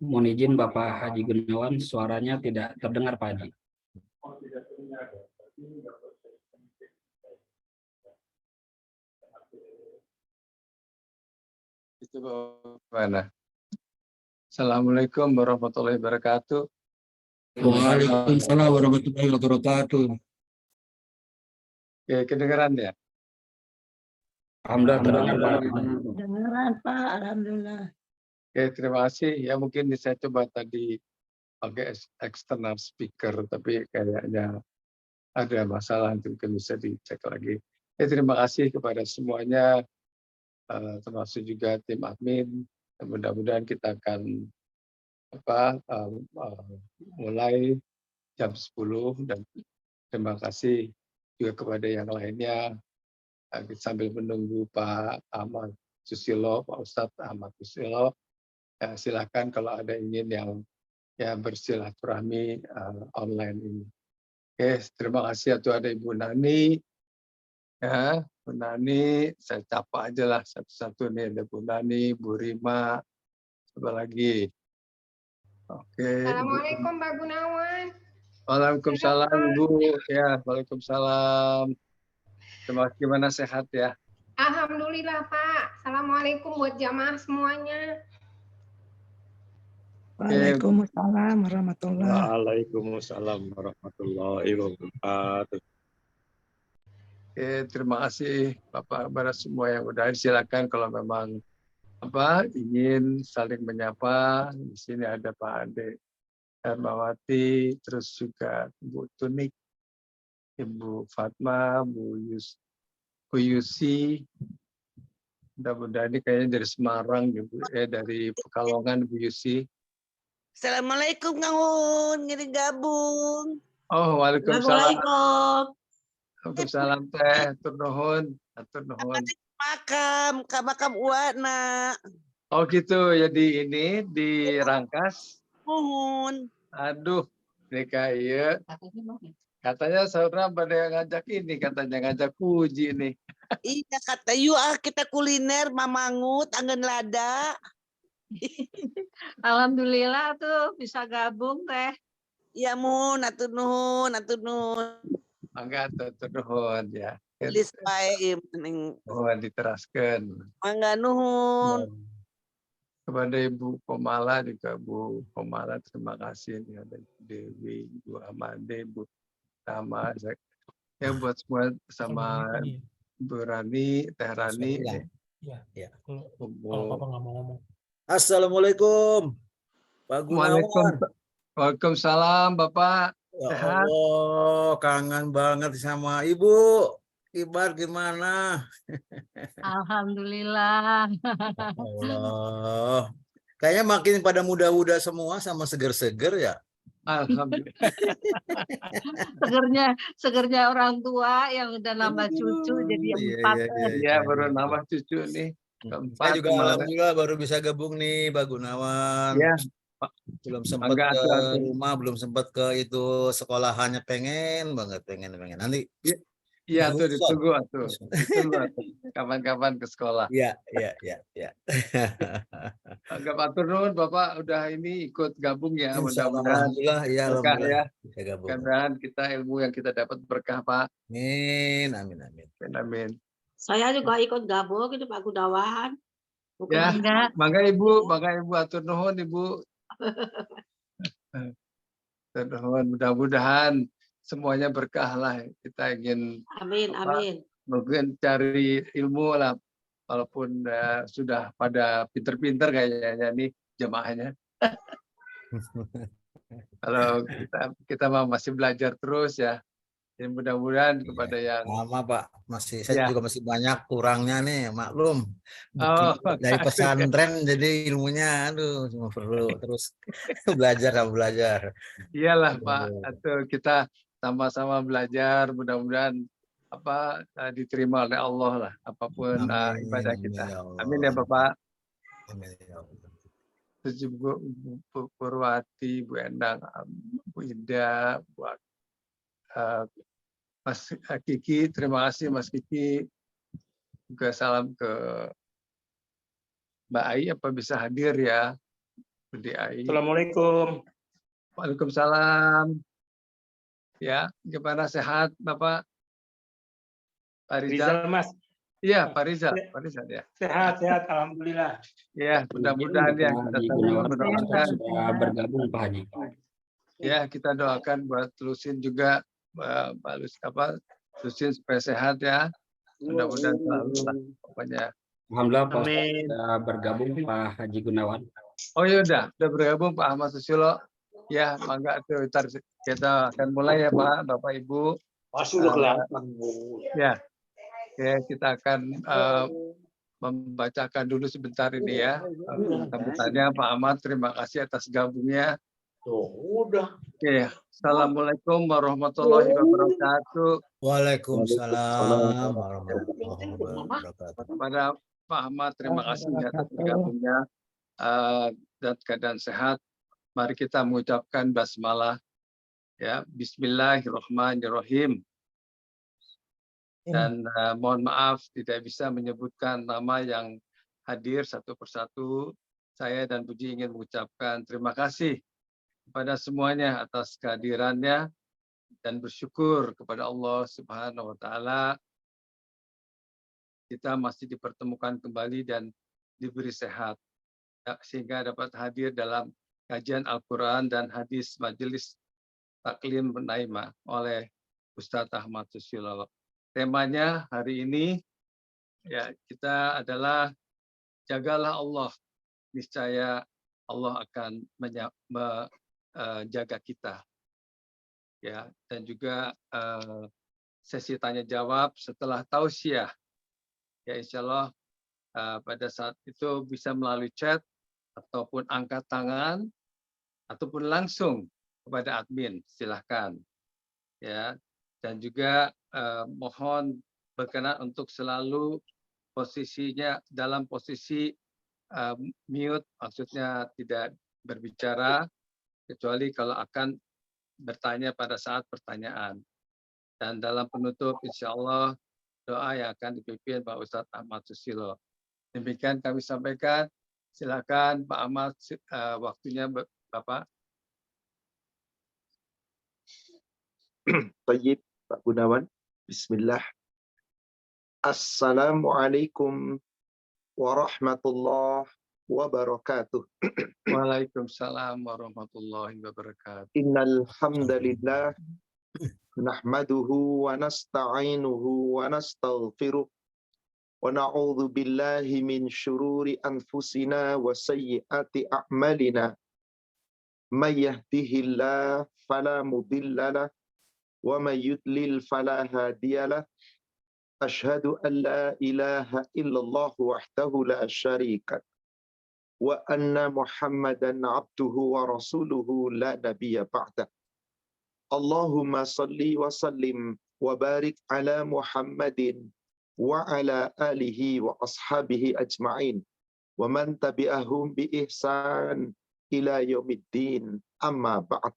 Mohon izin Bapak Haji Gunawan, suaranya tidak terdengar Pak Haji. Itu bagaimana? Assalamualaikum warahmatullahi wabarakatuh. Waalaikumsalam warahmatullahi wabarakatuh. Oke, kedengeran ya? Alhamdulillah terdengar Pak. Dengeran Pak, alhamdulillah. Oke, terima kasih. Ya mungkin saya coba tadi pakai external speaker, tapi kayaknya ada masalah, mungkin bisa dicek lagi. Terima kasih kepada semuanya, termasuk juga tim admin. Mudah-mudahan kita akan mulai jam 10 dan terima kasih juga kepada yang lainnya sambil menunggu Pak Ahmad Susilo, Pak Ustadz Ahmad Susilo. Silakan kalau ada ingin yang bersilaturahmi online ini. Oke, terima kasih atau ada Ibu Nani. Ya, Bu Nani, saya capa aja lah satu-satu nih, ada Bu Nani, Bu Rima, apa lagi? Oke. Assalamualaikum Pak Gunawan. Waalaikumsalam Bu. Ya, waalaikumsalam. Gimana sehat ya? Alhamdulillah Pak. Assalamualaikum buat jamaah semuanya. Waalaikumsalam warahmatullahi. Waalaikumsalam warahmatullahi wabarakatuh. Oke, terima kasih Bapak kepada semua yang udah silakan kalau memang ingin saling menyapa. Di sini ada Pak Ade Hermawati, terus juga Bu Tunik, Ibu Fatma, Bu Yusi. Mudah-mudahan ini kayaknya dari Semarang, dari Pekalongan, Bu Yusi. Assalamualaikum Kang Un, ngiri gabung. Oh, waalaikumsalam. Assalamualaikum. Waalaikumsalam teh, atur nuhun, atur nuhun. Makam Uwana. Oh gitu, jadi ini di Rangkas. Nuhun. Aduh, ini kayak katanya saudara pada yang ngajak ini, katanya ngajak puji nih. Iya kata yuk kita kuliner Mamangut, Anggen Lada. Alhamdulillah tuh bisa gabung teh. Ya mun, atur nuhun, atur nuhun. Mangga atur nuhun ya. Tulis bae Mohon diteraskan. Mangga nuhun. Kepada Ibu Komala juga Bu Komala terima kasih nih, ada Dewi, Bu Amade, Bu Tama, ya buat semua sama Bu Rani, Teh Rani. Ya. Kalau Bapak nggak mau ngomong. Assalamualaikum, Pak Gunawan. Waalaikumsalam, Bapak. Ya Sehat? Allah, kangen banget sama Ibu. Ibar gimana? Alhamdulillah. Allah. Kayaknya makin pada muda-muda semua sama seger-seger ya. Alhamdulillah. Segernya orang tua yang udah nambah cucu jadi 4. Iya, baru nambah cucu nih. Saya juga alhamdulillah baru bisa gabung nih, Pak Gunawan. Iya. Belum sempat ke rumah, belum sempat ke itu sekolahannya, pengen banget. Nanti. Iya tuh ditunggu tuh. Kapan-kapan ke sekolah. Iya. Anggap atur nuhun Bapak udah ini ikut gabung ya, mudah-mudahan berkah ya. Mudah-mudahan kita ilmu yang kita dapat berkah Pak. Amin. Saya juga ikut gabung itu Pak Gunawan. Ya, mangga Ibu atur nuhun Ibu. Atur nuhun, mudah-mudahan semuanya berkah lah. Kita ingin Amin. mungkin cari ilmu lah, walaupun sudah pada pinter-pinter kayaknya nih jemaahnya. Kalau kita masih belajar terus ya. Jadi mudah-mudahan kepada yang sama Pak, saya juga masih banyak kurangnya nih, maklum. Dari pesantren jadi ilmunya cuma perlu terus belajar. Iyalah Pak, atau kita sama-sama belajar, mudah-mudahan diterima oleh Allah lah apapun ibadah kita. Amin ya Bapak. Amin ya Allah. Bu Purwati, Bu Endang, Bu Bu Indah, buat Mas Kiki, terima kasih Mas Kiki. Juga salam ke Mbak Ai, apa bisa hadir ya? Budi Ai. Assalamualaikum. Waalaikumsalam. Ya, gimana sehat Bapak? Pak Rizal? Rizal Mas, Iya, Pak Rizal. Pak Rizal ya. sehat, alhamdulillah. Ya, mudah-mudahan ya kita Haji sama Gunawan mendoakan. sudah bergabung Pak Haji. Ya, kita doakan buat Lusin juga, Pak Lusin supaya sehat ya. Mudah-mudahan selalu lah pokoknya. Alhamdulillah Pak Ustadz Amin. sudah bergabung Pak Haji Gunawan. Oh ya udah bergabung Pak Ahmad Susilo. Ya, mangga tuh ntar kita akan mulai ya Pak, Bapak Ibu. Sudah kelihatan. Ya, kita akan membacakan dulu sebentar ini ya. Sambutannya Pak Ahmad, terima kasih atas gabungnya. Udah. Oke, Assalamualaikum warahmatullahi wabarakatuh. Waalaikumsalam warahmatullahi wabarakatuh. Kepada Pak Ahmad, terima kasih atas bergabungnya dan keadaan sehat. Mari kita mengucapkan basmalah ya, Bismillahirrahmanirrahim. Dan mohon maaf tidak bisa menyebutkan nama yang hadir satu persatu. Saya dan Puji ingin mengucapkan terima kasih kepada semuanya atas kehadirannya dan bersyukur kepada Allah Subhanahu wa taala kita masih dipertemukan kembali dan diberi sehat sehingga dapat hadir dalam kajian Al-Qur'an dan hadis majelis taklim Naimah oleh Ustadz Ahmad Susilo. Temanya hari ini ya kita adalah jagalah Allah, niscaya Allah akan menjaga kita. Ya, dan juga sesi tanya jawab setelah tausiah. Ya insya Allah pada saat itu bisa melalui chat ataupun angkat tangan ataupun langsung kepada admin, silahkan. Ya, dan juga mohon berkenan untuk selalu posisinya dalam posisi mute, maksudnya tidak berbicara kecuali kalau akan bertanya pada saat pertanyaan. Dan dalam penutup insya Allah doa yang akan dipimpin Pak Ustadz Ahmad Susilo. Demikian kami sampaikan. Silakan Pak Ahmad, waktunya Bapak. Tayyib Pak Gunawan. Bismillah. Assalamualaikum warahmatullahi wabarakatuh. Waalaikumsalam warahmatullahi wabarakatuh. Innal hamdalillah nahmaduhu wa nasta'inuhu wa nastaghfiruh wa na'udzu billahi min syururi anfusina wa sayyiati a'malina. May yahdihillahu fala mudhillalah wa may yudlil fala hadiyalah. Asyhadu an la ilaha illallah wahdahu la syarika wa anna Muhammadan abduhu wa rasuluhu la nabiyya ba'dah. Allahumma salli wa sallim wa barik ala Muhammadin wa ala alihi wa ashabihi ajma'in wa man tabi'ahum bi ihsan ila yaumiddin, amma ba'd.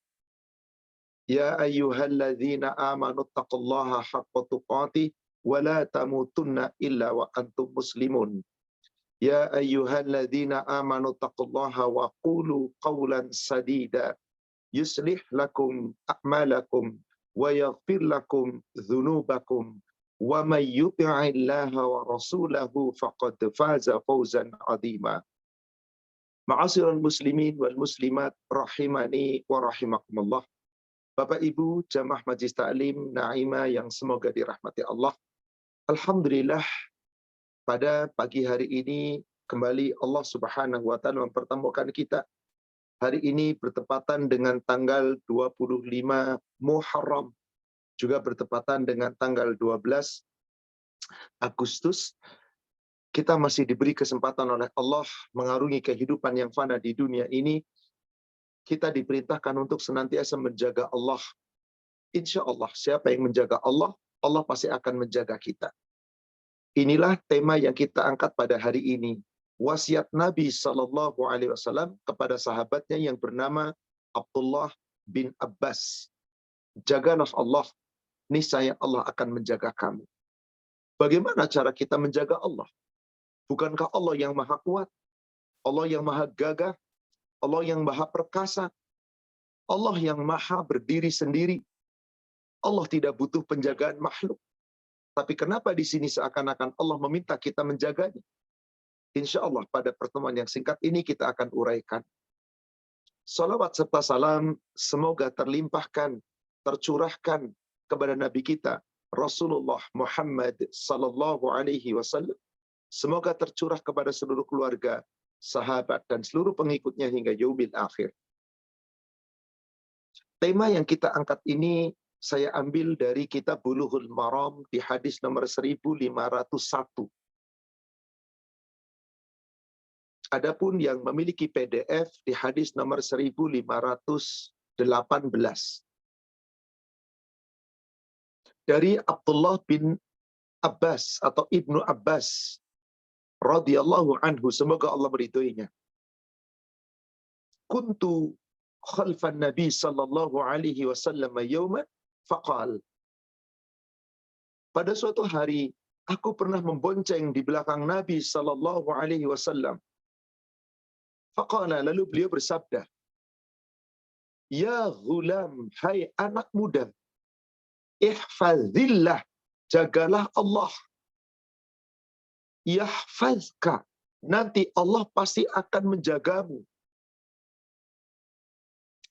Ya ayyuhalladzina amanu taqullaha haqqa tuqatih wa la tamutunna illa wa antum muslimun. Ya ayyuhalladzina amanu taqullaha wa qulu qawlan sadida yuslih lakum a'malakum wa yaghfir lakum dhunubakum wa may yuti'illaha wa rasulahu faqad faza fawzan 'azima. Ma'asyiral muslimin wal muslimat rahimani wa rahimakumullah. Bapak Ibu jamaah Majelis Taklim Naimah yang semoga dirahmati Allah. Alhamdulillah pada pagi hari ini kembali Allah Subhanahu wa taala mempertemukan kita. Hari ini bertepatan dengan tanggal 25 Muharram, juga bertepatan dengan tanggal 12 Agustus. Kita masih diberi kesempatan oleh Allah mengarungi kehidupan yang fana di dunia ini. Kita diperintahkan untuk senantiasa menjaga Allah. Insya Allah, siapa yang menjaga Allah, Allah pasti akan menjaga kita. Inilah tema yang kita angkat pada hari ini. Wasiat Nabi SAW kepada sahabatnya yang bernama Abdullah bin Abbas, jagalah Allah, niscaya Allah akan menjaga kamu. Bagaimana cara kita menjaga Allah? Bukankah Allah yang maha kuat? Allah yang maha gagah? Allah yang maha perkasa? Allah yang maha berdiri sendiri? Allah tidak butuh penjagaan makhluk. Tapi kenapa di sini seakan-akan Allah meminta kita menjaganya? Insya Allah pada pertemuan yang singkat ini kita akan uraikan. Salawat serta salam semoga terlimpahkan, tercurahkan kepada Nabi kita Rasulullah Muhammad sallallahu alaihi wasallam. Semoga tercurah kepada seluruh keluarga, sahabat dan seluruh pengikutnya hingga yaumil akhir. Tema yang kita angkat ini saya ambil dari kitab Bulughul Maram di hadis nomor 1501. Adapun yang memiliki PDF di hadis nomor 1518. Dari Abdullah bin Abbas atau Ibnu Abbas radhiyallahu anhu, semoga Allah meridhoinya. Kuntu khalfan Nabi sallallahu alaihi wasallam yawman faqal. Pada suatu hari aku pernah membonceng di belakang Nabi sallallahu alaihi wasallam. Faqala, lalu beliau bersabda, ya ghulam, hai anak muda, ihfazillah, jagalah Allah. Yahfazka, nanti Allah pasti akan menjagamu.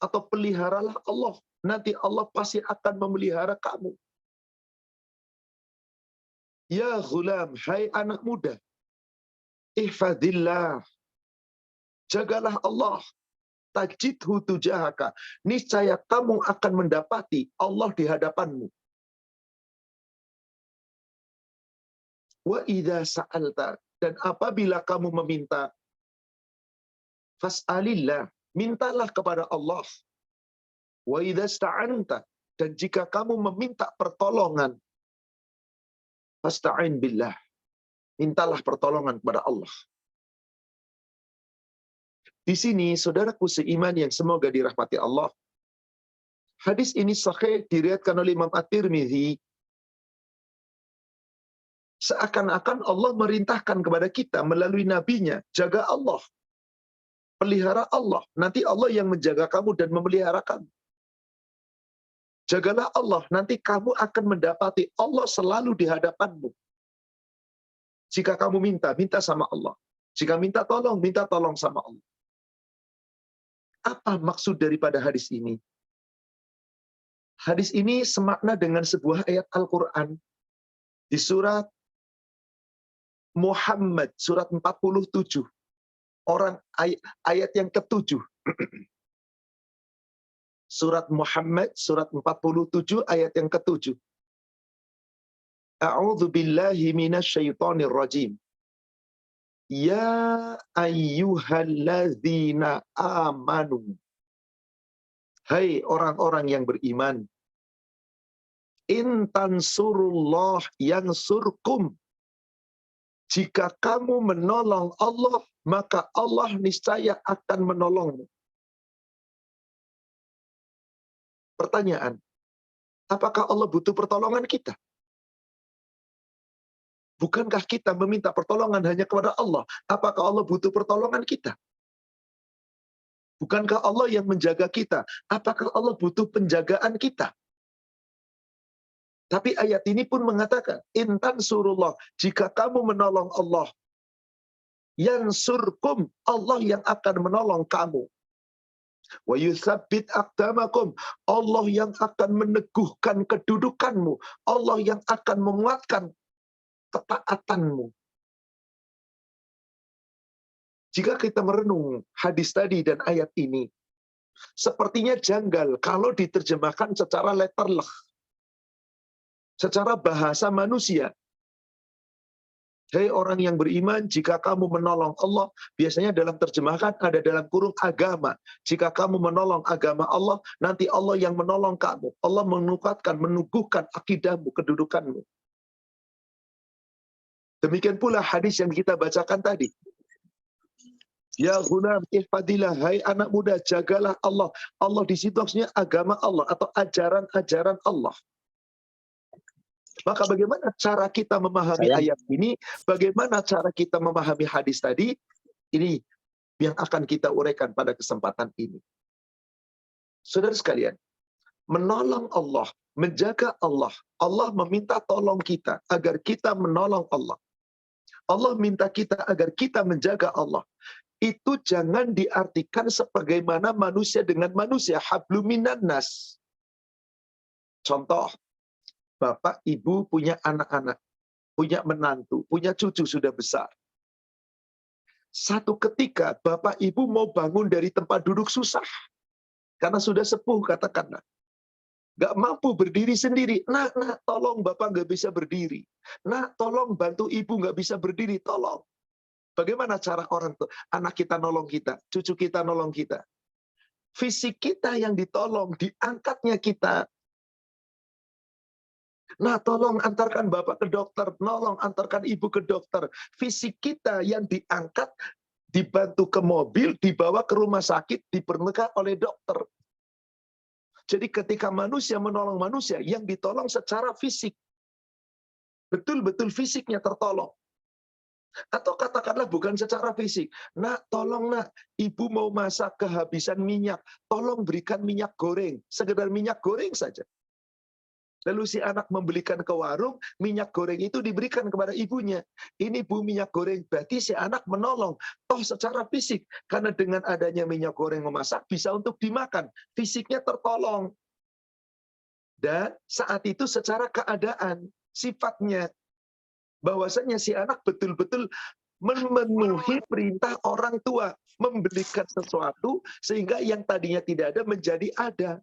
Atau peliharalah Allah, nanti Allah pasti akan memelihara kamu. Ya ghulam, hai anak muda, ihfazillah, jagalah Allah. Tajidhu tujahaka, niscaya kamu akan mendapati Allah di hadapanmu. Wa idza sa'alta, dan apabila kamu meminta, fas'alillah, mintalah kepada Allah. Wa idza sta'anta, dan jika kamu meminta pertolongan, fasta'in billah, mintalah pertolongan kepada Allah. Di sini, saudaraku seiman yang semoga dirahmati Allah, hadis ini sahih diriwayatkan oleh Imam At-Tirmidzi. Seakan-akan Allah merintahkan kepada kita melalui nabinya, jaga Allah, pelihara Allah. Nanti Allah yang menjaga kamu dan memelihara kamu. Jagalah Allah, nanti kamu akan mendapati Allah selalu di hadapanmu. Jika kamu minta, minta sama Allah. Jika minta tolong sama Allah. Apa maksud daripada hadis ini? Hadis ini semakna dengan sebuah ayat Al-Quran di surat Muhammad, surat 47. Ayat yang ke-7. Surat Muhammad, surat 47, ayat yang ke-7. A'udzu billahi minasyaitonir rajim. Ya ayyuhalladzina amanu. Hai orang-orang yang beriman. In tansurullah yansurkum. Jika kamu menolong Allah, maka Allah niscaya akan menolongmu. Pertanyaan, apakah Allah butuh pertolongan kita? Bukankah kita meminta pertolongan hanya kepada Allah? Apakah Allah butuh pertolongan kita? Bukankah Allah yang menjaga kita? Apakah Allah butuh penjagaan kita? Tapi ayat ini pun mengatakan, intan surullah, jika kamu menolong Allah, yansurkum, Allah yang akan menolong kamu. Wa yutsabbit aqdamakum, Allah yang akan meneguhkan kedudukanmu, Allah yang akan menguatkan ketaatanmu. Jika kita merenung hadis tadi dan ayat ini, sepertinya janggal kalau diterjemahkan secara letterleh, secara bahasa manusia. Hei orang yang beriman, jika kamu menolong Allah, biasanya dalam terjemahan ada dalam kurung agama. Jika kamu menolong agama Allah, nanti Allah yang menolong kamu. Allah menguatkan, meneguhkan akidahmu, kedudukanmu. Demikian pula hadis yang kita bacakan tadi. Ya ghulam ihfadillah, hai anak muda, jagalah Allah. Allah di situ maksudnya agama Allah atau ajaran-ajaran Allah. Maka bagaimana cara kita memahami ayat ini? Bagaimana cara kita memahami hadis tadi? Ini yang akan kita uraikan pada kesempatan ini. Saudara sekalian, menolong Allah, menjaga Allah. Allah meminta tolong kita agar kita menolong Allah. Allah minta kita agar kita menjaga Allah. Itu jangan diartikan sebagaimana manusia dengan manusia, hablum minan nas. Contoh, bapak ibu punya anak-anak, punya menantu, punya cucu sudah besar. Satu ketika bapak ibu mau bangun dari tempat duduk susah, karena sudah sepuh katakanlah. Gak mampu berdiri sendiri. Nak, tolong bapak gak bisa berdiri. Nak, tolong bantu ibu gak bisa berdiri, tolong. Bagaimana cara orang tuh? Anak kita nolong kita, cucu kita nolong kita. Fisik kita yang ditolong, diangkatnya kita. Nah, tolong antarkan bapak ke dokter, tolong antarkan ibu ke dokter. Fisik kita yang diangkat, dibantu ke mobil, dibawa ke rumah sakit, diperlukan oleh dokter. Jadi ketika manusia menolong manusia, yang ditolong secara fisik. Betul-betul fisiknya tertolong. Atau katakanlah bukan secara fisik. Nak, tolong nak, ibu mau masak kehabisan minyak. Tolong berikan minyak goreng. Sekedar minyak goreng saja. Lalu si anak membelikan ke warung, minyak goreng itu diberikan kepada ibunya. Ini bu minyak goreng, berarti si anak menolong. Toh secara fisik, karena dengan adanya minyak goreng memasak, bisa untuk dimakan. Fisiknya tertolong. Dan saat itu secara keadaan, sifatnya, bahwasanya si anak betul-betul memenuhi perintah orang tua, membelikan sesuatu, sehingga yang tadinya tidak ada menjadi ada.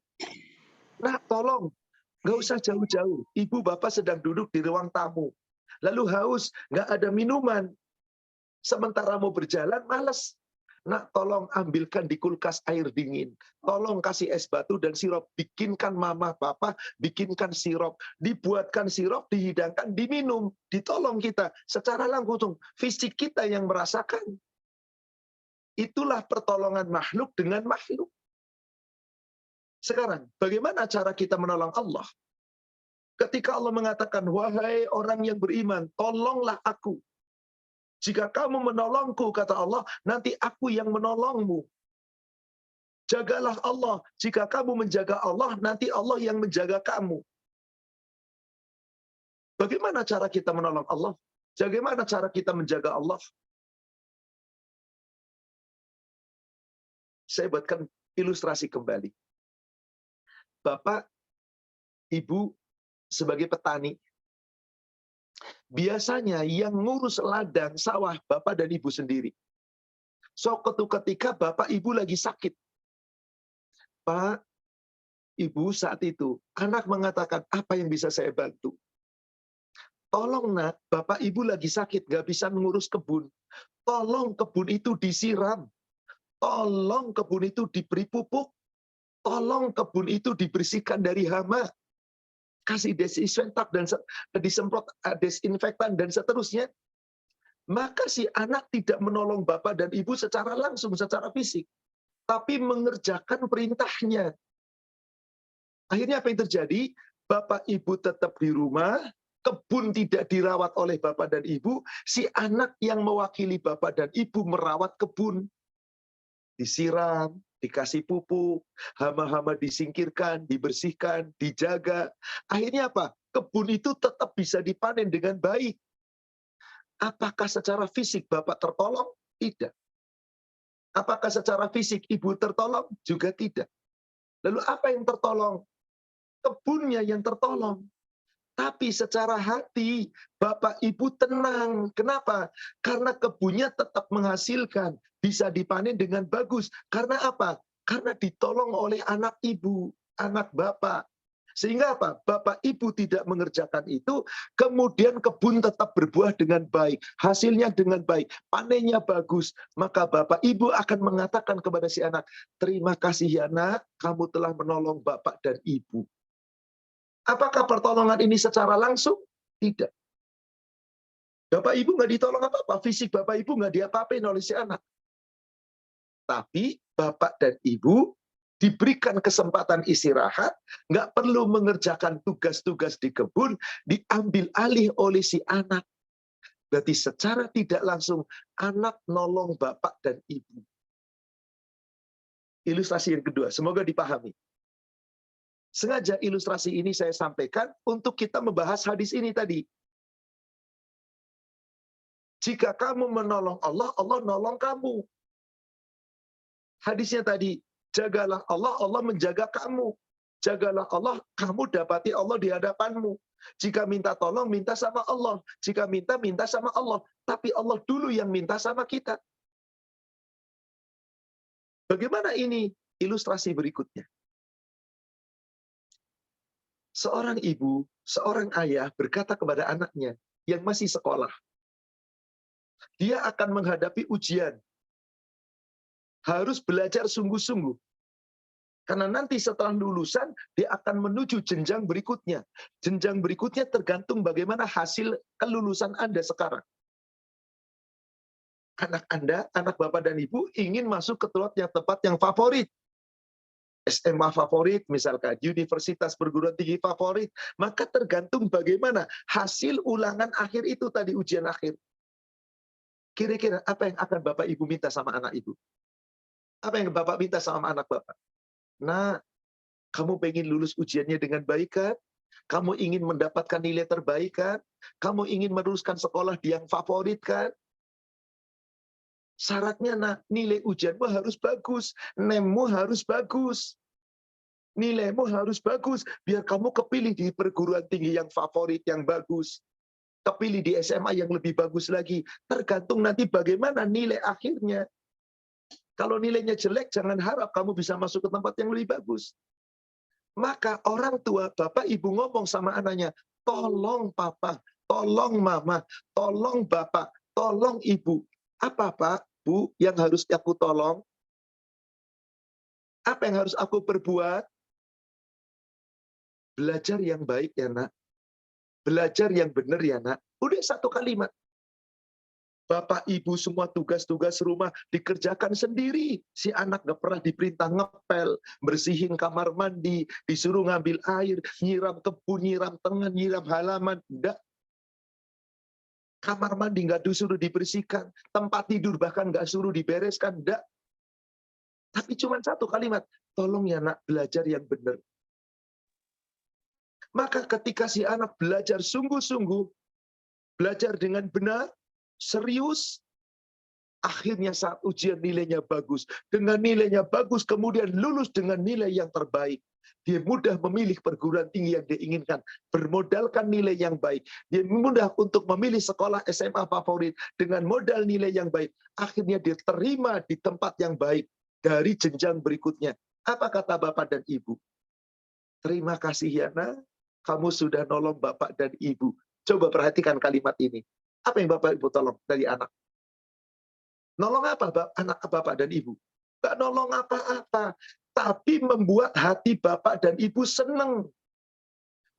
Nah, tolong. Nggak usah jauh-jauh. Ibu bapak sedang duduk di ruang tamu. Lalu haus, nggak ada minuman. Sementara mau berjalan, malas. Nak, tolong ambilkan di kulkas air dingin. Tolong kasih es batu dan sirup. Bikinkan mama, papa, bikinkan sirup. Dibuatkan sirup, dihidangkan, diminum. Ditolong kita. Secara langsung, fisik kita yang merasakan. Itulah pertolongan makhluk dengan makhluk. Sekarang, bagaimana cara kita menolong Allah? Ketika Allah mengatakan, wahai orang yang beriman, tolonglah aku. Jika kamu menolongku, kata Allah, nanti aku yang menolongmu. Jagalah Allah. Jika kamu menjaga Allah, nanti Allah yang menjaga kamu. Bagaimana cara kita menolong Allah? Bagaimana cara kita menjaga Allah? Saya buatkan ilustrasi kembali. Bapak, ibu, sebagai petani, biasanya yang ngurus ladang sawah bapak dan ibu sendiri. Suatu ketika bapak ibu lagi sakit. Pak, ibu saat itu, anak mengatakan, apa yang bisa saya bantu? Tolong nak, bapak ibu lagi sakit, gak bisa mengurus kebun. Tolong kebun itu disiram. Tolong kebun itu diberi pupuk. Tolong kebun itu dibersihkan dari hama. Kasih desinfektan dan disemprot desinfektan dan seterusnya. Maka si anak tidak menolong bapak dan ibu secara langsung, secara fisik. Tapi mengerjakan perintahnya. Akhirnya apa yang terjadi? Bapak ibu tetap di rumah, kebun tidak dirawat oleh bapak dan ibu, si anak yang mewakili bapak dan ibu merawat kebun. Disiram, dikasih pupuk, hama-hama disingkirkan, dibersihkan, dijaga. Akhirnya apa? Kebun itu tetap bisa dipanen dengan baik. Apakah secara fisik bapak tertolong? Tidak. Apakah secara fisik ibu tertolong? Juga tidak. Lalu apa yang tertolong? Kebunnya yang tertolong. Tapi secara hati, bapak ibu tenang. Kenapa? Karena kebunnya tetap menghasilkan. Bisa dipanen dengan bagus. Karena apa? Karena ditolong oleh anak ibu, anak bapak. Sehingga apa? Bapak ibu tidak mengerjakan itu, kemudian kebun tetap berbuah dengan baik. Hasilnya dengan baik. Panennya bagus. Maka bapak ibu akan mengatakan kepada si anak, terima kasih ya nak, kamu telah menolong bapak dan ibu. Apakah pertolongan ini secara langsung? Tidak. Bapak ibu nggak ditolong apa-apa. Fisik bapak ibu nggak diapa-apain oleh si anak. Tapi bapak dan ibu diberikan kesempatan istirahat, nggak perlu mengerjakan tugas-tugas di kebun, diambil alih oleh si anak. Berarti secara tidak langsung anak nolong bapak dan ibu. Ilustrasi yang kedua, semoga dipahami. Sengaja ilustrasi ini saya sampaikan untuk kita membahas hadis ini tadi. Jika kamu menolong Allah, Allah nolong kamu. Hadisnya tadi, jagalah Allah, Allah menjaga kamu. Jagalah Allah, kamu dapati Allah di hadapanmu. Jika minta tolong, minta sama Allah. Jika minta, minta sama Allah. Tapi Allah dulu yang minta sama kita. Bagaimana ini ilustrasi berikutnya? Seorang ibu, seorang ayah berkata kepada anaknya yang masih sekolah. Dia akan menghadapi ujian. Harus belajar sungguh-sungguh. Karena nanti setelah lulusan, dia akan menuju jenjang berikutnya. Jenjang berikutnya tergantung bagaimana hasil kelulusan Anda sekarang. Anak Anda, anak Bapak dan Ibu ingin masuk ke tempat yang favorit. SMA favorit, misalkan universitas perguruan tinggi favorit, maka tergantung bagaimana hasil ulangan akhir itu tadi, ujian akhir. Kira-kira apa yang akan Bapak Ibu minta sama anak Ibu? Apa yang Bapak minta sama anak Bapak? Nah, kamu pengen lulus ujiannya dengan baik kan? Kamu ingin mendapatkan nilai terbaik kan? Kamu ingin meneruskan sekolah di yang favorit kan? Syaratnya nah, nilai ujianmu harus bagus, nemmu harus bagus, nilaimu harus bagus, biar kamu kepilih di perguruan tinggi yang favorit, yang bagus, kepilih di SMA yang lebih bagus lagi. Tergantung nanti bagaimana nilai akhirnya. Kalau nilainya jelek, jangan harap kamu bisa masuk ke tempat yang lebih bagus. Maka orang tua, bapak, ibu ngomong sama anaknya, tolong papa, tolong mama, tolong bapak, tolong ibu. Apa Pak, Bu, yang harus aku tolong? Apa yang harus aku perbuat? Belajar yang baik ya nak. Belajar yang benar ya nak. Udah satu kalimat. Bapak, Ibu semua tugas-tugas rumah dikerjakan sendiri. Si anak gak pernah diperintah ngepel, bersihin kamar mandi, disuruh ngambil air, nyiram kebun, nyiram tengah, nyiram halaman. Enggak. Kamar mandi nggak disuruh dibersihkan, tempat tidur bahkan nggak suruh dibereskan, enggak. Tapi cuma satu kalimat, tolong ya nak belajar yang benar. Maka ketika si anak belajar sungguh-sungguh, belajar dengan benar, serius, akhirnya saat ujian nilainya bagus. Dengan nilainya bagus, kemudian lulus dengan nilai yang terbaik. Dia mudah memilih perguruan tinggi yang dia inginkan, bermodalkan nilai yang baik. Dia mudah untuk memilih sekolah SMA favorit dengan modal nilai yang baik. Akhirnya dia terima di tempat yang baik dari jenjang berikutnya. Apa kata Bapak dan Ibu? Terima kasih ya nak, kamu sudah nolong Bapak dan Ibu. Coba perhatikan kalimat ini. Apa yang Bapak Ibu tolong dari anak? Nolong apa anak Bapak dan Ibu? Gak nolong apa-apa. Tapi membuat hati Bapak dan Ibu senang.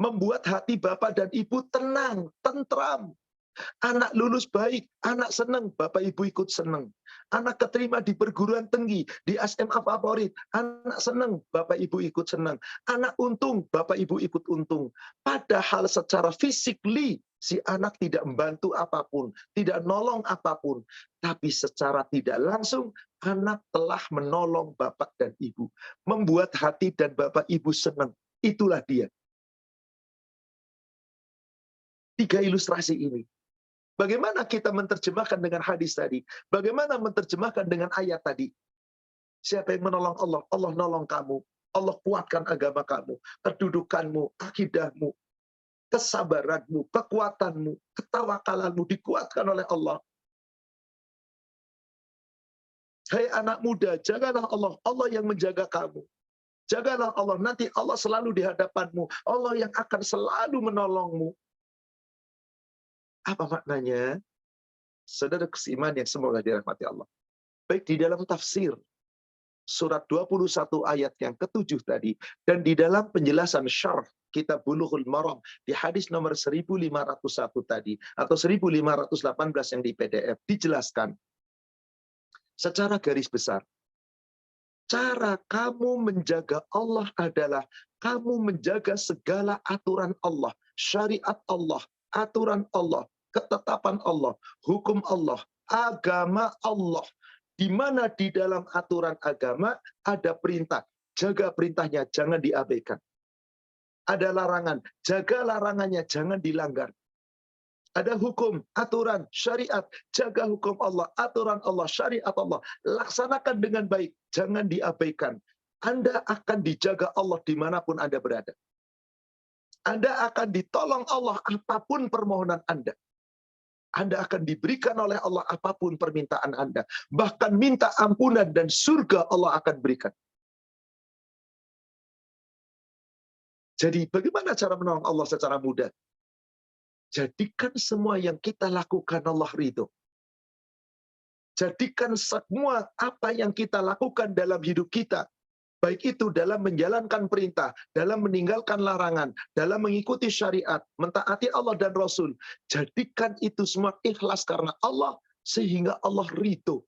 Membuat hati Bapak dan Ibu tenang, tentram. Anak lulus baik, anak senang, Bapak Ibu ikut senang. Anak keterima di perguruan tinggi, di SMA favorit, anak senang, Bapak Ibu ikut senang. Anak untung, Bapak Ibu ikut untung. Padahal secara physically, si anak tidak membantu apapun, tidak nolong apapun. Tapi secara tidak langsung, anak telah menolong Bapak dan Ibu. Membuat hati dan Bapak Ibu senang. Itulah dia. 3 ilustrasi ini. Bagaimana kita menerjemahkan dengan hadis tadi? Bagaimana menerjemahkan dengan ayat tadi? Siapa yang menolong Allah? Allah nolong kamu. Allah kuatkan agama kamu, kedudukanmu, akidahmu, kesabaranmu, kekuatanmu, ketawakalanmu dikuatkan oleh Allah. Hai anak muda, jagalah Allah. Allah yang menjaga kamu. Jagalah Allah. Nanti Allah selalu di hadapanmu. Allah yang akan selalu menolongmu. Apa maknanya? Saudara seiman yang semoga dirahmati Allah. Baik di dalam tafsir surat 21 ayat yang ke-7 tadi, dan di dalam penjelasan syarh kitab Bulughul Maram di hadis nomor 1501 tadi, atau 1518 yang di PDF, dijelaskan secara garis besar Cara kamu menjaga Allah adalah kamu menjaga segala aturan Allah, syariat Allah, aturan Allah, ketetapan Allah, hukum Allah, agama Allah. Di mana di dalam aturan agama ada perintah, jaga perintahnya, jangan diabaikan. Ada larangan, jaga larangannya, jangan dilanggar. Ada hukum, aturan, syariat, jaga hukum Allah, aturan Allah, syariat Allah. Laksanakan dengan baik, jangan diabaikan. Anda akan dijaga Allah dimanapun Anda berada. Anda akan ditolong Allah apapun permohonan Anda. Anda akan diberikan oleh Allah apapun permintaan Anda. Bahkan minta ampunan dan surga Allah akan berikan. Jadi bagaimana cara menolong Allah secara mudah? Jadikan semua yang kita lakukan Allah ridho. Jadikan semua apa yang kita lakukan dalam hidup kita, baik itu dalam menjalankan perintah, dalam meninggalkan larangan, dalam mengikuti syariat, mentaati Allah dan Rasul. Jadikan itu semua ikhlas karena Allah, sehingga Allah ridho.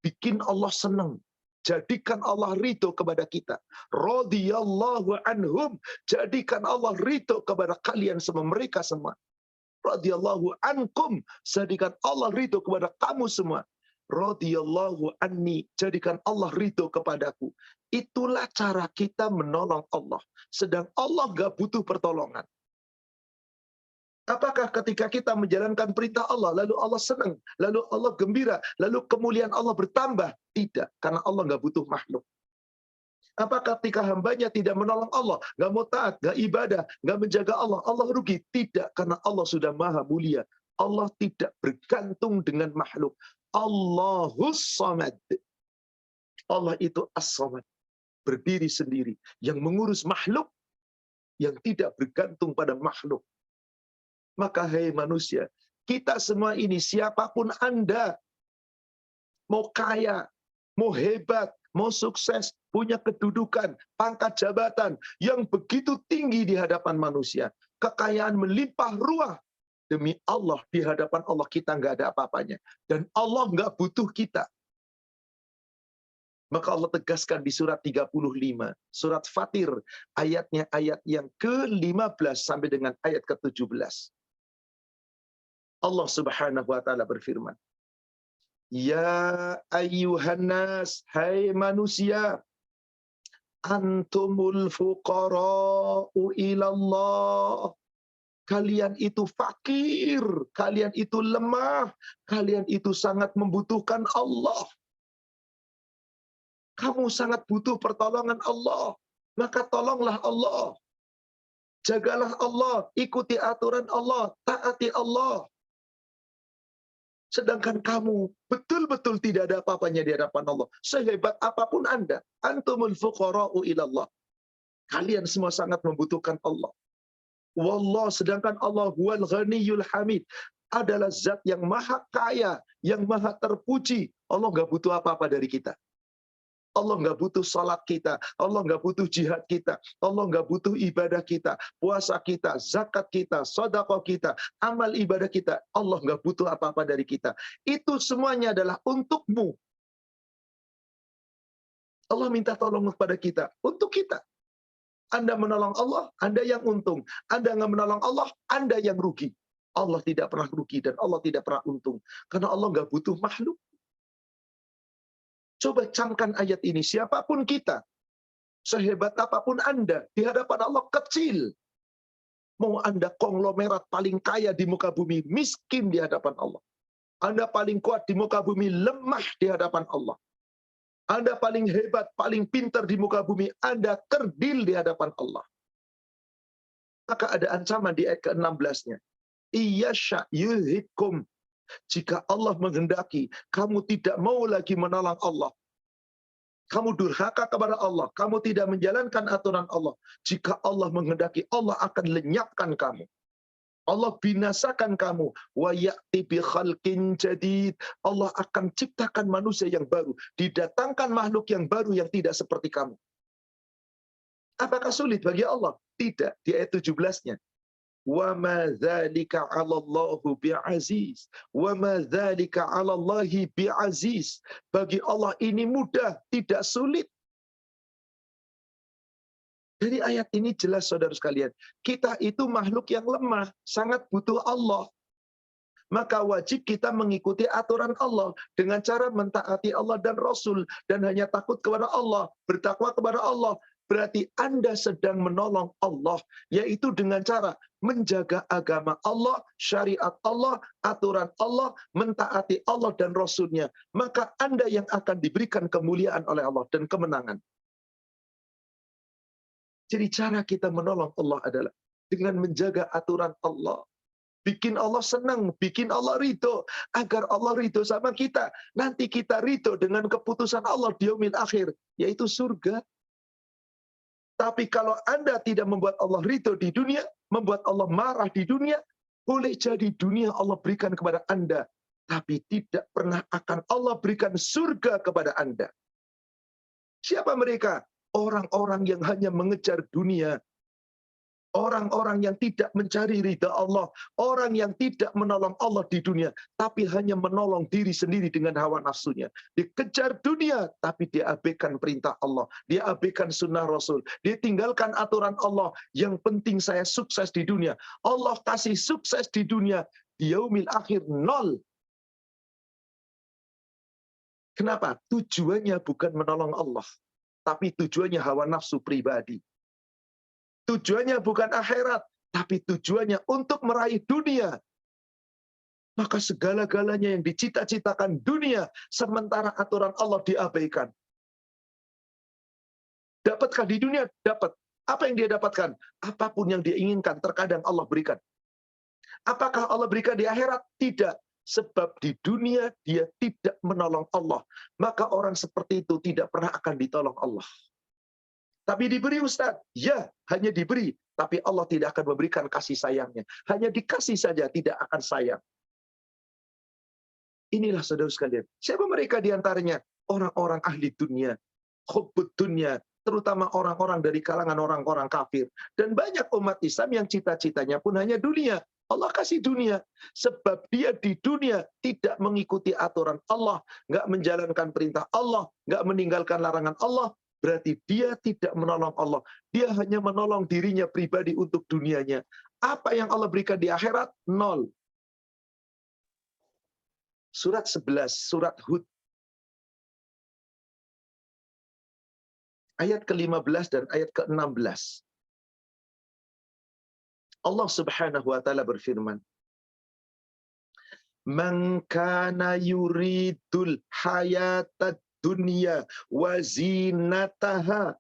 Bikin Allah senang. Jadikan Allah ridho kepada kita. Radhiyallahu anhum. Jadikan Allah ridho kepada kalian semua, mereka semua. Radhiyallahu ankum. Jadikan Allah ridho kepada kamu semua. Radhiyallahu anni. Jadikan Allah ridho kepadaku. Itulah cara kita menolong Allah. Sedang Allah gak butuh pertolongan. Apakah ketika kita menjalankan perintah Allah, lalu Allah senang, lalu Allah gembira, lalu kemuliaan Allah bertambah? Tidak, karena Allah nggak butuh makhluk. Apakah ketika hambanya tidak menolong Allah, nggak mau taat, nggak ibadah, nggak menjaga Allah, Allah rugi? Tidak, karena Allah sudah maha mulia. Allah tidak bergantung dengan makhluk. Allahus Samad. Allah itu As-Samad. Berdiri sendiri. Yang mengurus makhluk, yang tidak bergantung pada makhluk. Maka hai manusia, kita semua ini siapapun Anda, mau kaya, mau hebat, mau sukses, punya kedudukan, pangkat jabatan yang begitu tinggi di hadapan manusia, kekayaan melimpah ruah, demi Allah di hadapan Allah kita nggak ada apa-apanya, dan Allah nggak butuh kita. Maka Allah tegaskan di surat 35, surat Fatir, ayatnya ayat yang ke-15 sampai dengan ayat ke-17. Allah Subhanahu wa taala berfirman, ya ayyuhan nas, hai manusia, antumul fuqara'u ilallah. Kalian itu fakir, kalian itu lemah, kalian itu sangat membutuhkan Allah. Kamu sangat butuh pertolongan Allah, maka tolonglah Allah. Jagalah Allah, ikuti aturan Allah, taati Allah. Sedangkan kamu betul-betul tidak ada apa-apanya di hadapan Allah. Sehebat apapun Anda, antumul fuqara'u ilallah. Kalian semua sangat membutuhkan Allah. Wallah, sedangkan Allah huwal ghaniyul hamid, adalah zat yang maha kaya, yang maha terpuji. Allah nggak butuh apa-apa dari kita. Allah nggak butuh salat kita, Allah nggak butuh jihad kita, Allah nggak butuh ibadah kita, puasa kita, zakat kita, sedekah kita, amal ibadah kita. Allah nggak butuh apa-apa dari kita. Itu semuanya adalah untukmu. Allah minta tolong kepada kita, untuk kita. Anda menolong Allah, Anda yang untung. Anda nggak menolong Allah, Anda yang rugi. Allah tidak pernah rugi dan Allah tidak pernah untung. Karena Allah nggak butuh makhluk. Coba camkan ayat ini, siapapun kita, sehebat apapun Anda, di hadapan Allah kecil. Mau Anda konglomerat paling kaya di muka bumi, miskin di hadapan Allah. Anda paling kuat di muka bumi, lemah di hadapan Allah. Anda paling hebat, paling pintar di muka bumi, Anda kerdil di hadapan Allah. Maka ada ancaman di ayat ke-16-nya. Iyasya yuhibkum. Jika Allah menghendaki, kamu tidak mau lagi menolong Allah. Kamu durhaka kepada Allah. Kamu tidak menjalankan aturan Allah. Jika Allah menghendaki, Allah akan lenyapkan kamu. Allah binasakan kamu. Wa ya'ti bi khalqin jadid. Allah akan ciptakan manusia yang baru. Didatangkan makhluk yang baru yang tidak seperti kamu. Apakah sulit bagi Allah? Tidak. Di ayat 17-nya. Wa ma dzalika 'alallahu bi'aziz. Wa ma dzalika 'alallahi bi'aziz. Bagi Allah ini mudah, tidak sulit. Dari ayat ini jelas saudara sekalian, kita itu makhluk yang lemah, sangat butuh Allah. Maka wajib kita mengikuti aturan Allah dengan cara mentaati Allah dan Rasul dan hanya takut kepada Allah, bertakwa kepada Allah. Berarti Anda sedang menolong Allah, yaitu dengan cara menjaga agama Allah, syariat Allah, aturan Allah, mentaati Allah dan Rasulnya. Maka Anda yang akan diberikan kemuliaan oleh Allah dan kemenangan. Jadi cara kita menolong Allah adalah dengan menjaga aturan Allah. Bikin Allah senang, bikin Allah ridho. Agar Allah ridho sama kita. Nanti kita ridho dengan keputusan Allah di yaumil akhir, yaitu surga. Tapi kalau Anda tidak membuat Allah ridho di dunia, membuat Allah marah di dunia, boleh jadi dunia Allah berikan kepada Anda. Tapi tidak pernah akan Allah berikan surga kepada Anda. Siapa mereka? Orang-orang yang hanya mengejar dunia. Orang-orang yang tidak mencari ridha Allah. Orang yang tidak menolong Allah di dunia. Tapi hanya menolong diri sendiri dengan hawa nafsunya. Dikejar dunia, tapi dia abaikan perintah Allah. Dia abaikan sunnah Rasul. Dia tinggalkan aturan Allah. Yang penting saya sukses di dunia. Allah kasih sukses di dunia. Di yaumil akhir, nol. Kenapa? Tujuannya bukan menolong Allah. Tapi tujuannya hawa nafsu pribadi. Tujuannya bukan akhirat, tapi tujuannya untuk meraih dunia. Maka segala-galanya yang dicita-citakan dunia, sementara aturan Allah diabaikan. Dapatkah di dunia? Dapat. Apa yang dia dapatkan? Apapun yang dia inginkan, terkadang Allah berikan. Apakah Allah berikan di akhirat? Tidak. Sebab di dunia dia tidak menolong Allah. Maka orang seperti itu tidak pernah akan ditolong Allah. Tapi diberi Ustaz, ya hanya diberi. Tapi Allah tidak akan memberikan kasih sayangnya. Hanya dikasih saja, tidak akan sayang. Inilah saudara sekalian. Siapa mereka diantaranya? Orang-orang ahli dunia. Hubbud dunia. Terutama orang-orang dari kalangan orang-orang kafir. Dan banyak umat Islam yang cita-citanya pun hanya dunia. Allah kasih dunia. Sebab dia di dunia tidak mengikuti aturan Allah. Nggak menjalankan perintah Allah. Nggak meninggalkan larangan Allah. Berarti dia tidak menolong Allah. Dia hanya menolong dirinya pribadi untuk dunianya. Apa yang Allah berikan di akhirat? Nol. Surat 11, surat Hud. Ayat ke-15 dan ayat ke-16. Allah Subhanahu wa taala berfirman, "Man kana yuridul hayatad dunya wa zinataha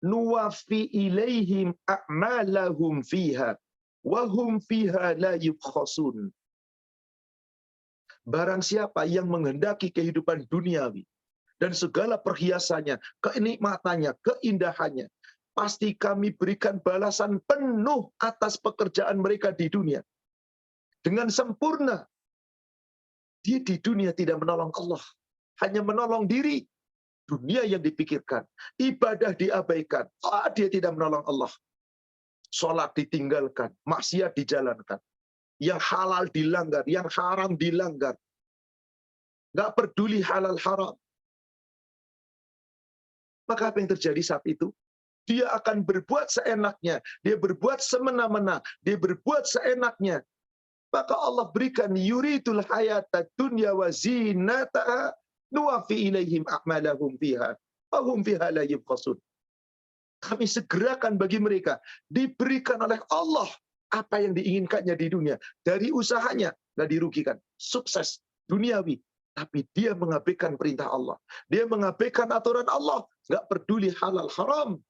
nuwaffi ilaihim a'malahum fiha wa hum fiha la yubkhasun." Barang siapa yang menghendaki kehidupan duniawi dan segala perhiasannya, kenikmatannya, keindahannya, pasti kami berikan balasan penuh atas pekerjaan mereka di dunia. Dengan sempurna. Dia di dunia tidak menolong Allah. Hanya menolong diri. Dunia yang dipikirkan. Ibadah diabaikan. Dia tidak menolong Allah. Sholat ditinggalkan. Maksiat dijalankan. Yang halal dilanggar. Yang haram dilanggar. Nggak peduli halal haram. Maka apa yang terjadi saat itu? Dia akan berbuat seenaknya. Dia berbuat semena-mena. Dia berbuat seenaknya. Maka Allah berikan yuridul hayata dunya wa zinataha nuwaffi ilaihim a'malahum fiha wa hum fiha la yubkhasun. Kami segerakan bagi mereka diberikan oleh Allah apa yang diinginkannya di dunia. Dari usahanya nggak dirugikan. Sukses duniawi. Tapi dia mengabaikan perintah Allah. Dia mengabaikan aturan Allah. Nggak peduli halal haram.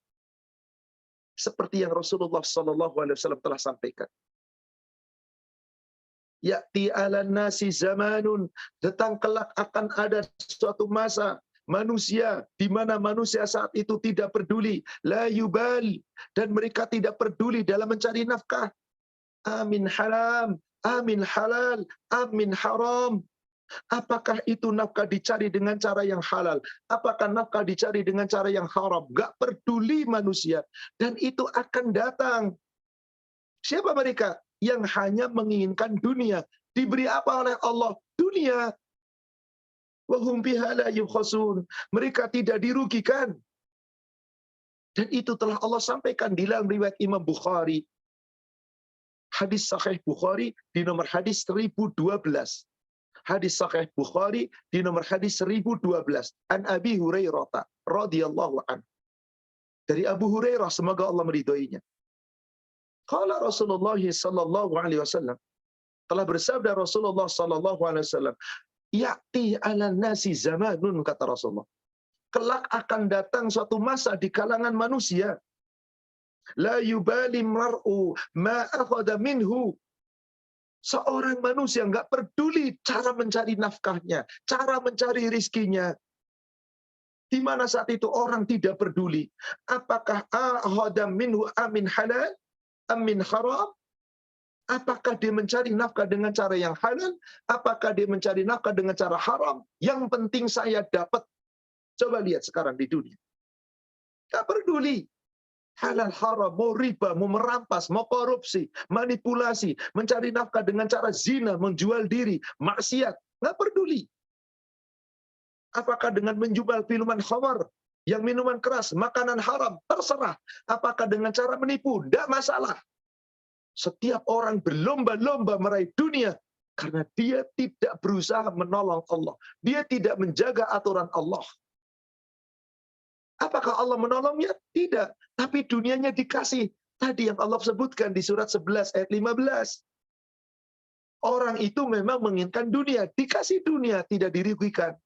Seperti yang Rasulullah SAW telah sampaikan. Ya'ti 'alan nasi zamanun, datang kelak akan ada suatu masa manusia di mana manusia saat itu tidak peduli, la yubali, dan mereka tidak peduli dalam mencari nafkah. Amin haram, amin halal, amin haram. Apakah itu nafkah dicari dengan cara yang halal? Apakah nafkah dicari dengan cara yang haram? Gak peduli manusia. Dan itu akan datang. Siapa mereka? Yang hanya menginginkan dunia. Diberi apa oleh Allah? Dunia. Wa hum biha la yubkhasun. Mereka tidak dirugikan. Dan itu telah Allah sampaikan di dalam riwayat Imam Bukhari. Hadis Sahih Bukhari di nomor hadis 1012. Hadis Sahih Bukhari di nomor hadis 1012. An Abi Hurairah radhiyallahu anhu. Dari Abu Hurairah, semoga Allah meridhoinya. Qala Rasulullah sallallahu alaihi wasallam, telah bersabda Rasulullah sallallahu alaihi wasallam, ya'ti 'alan nasi zamanun, kata Rasulullah. Kelak akan datang suatu masa di kalangan manusia, la yubali mar'u ma akhadha minhu. Seorang manusia nggak peduli cara mencari nafkahnya, cara mencari rizkinya. Di mana saat itu orang tidak peduli apakah akhadha minhu amin halal amin haram. Apakah dia mencari nafkah dengan cara yang halal, apakah dia mencari nafkah dengan cara haram. Yang penting saya dapat. Coba lihat sekarang di dunia. Nggak peduli. Halal haram, mau riba, mau merampas, mau korupsi, manipulasi, mencari nafkah dengan cara zina, menjual diri, maksiat. Nggak peduli. Apakah dengan menjual minuman khamar, yang minuman keras, makanan haram, terserah. Apakah dengan cara menipu, tidak masalah. Setiap orang berlomba-lomba meraih dunia karena dia tidak berusaha menolong Allah. Dia tidak menjaga aturan Allah. Apakah Allah menolongnya? Tidak. Tapi dunianya dikasih. Tadi yang Allah sebutkan di surat 11 ayat 15. Orang itu memang menginginkan dunia. Dikasih dunia, tidak dirugikan.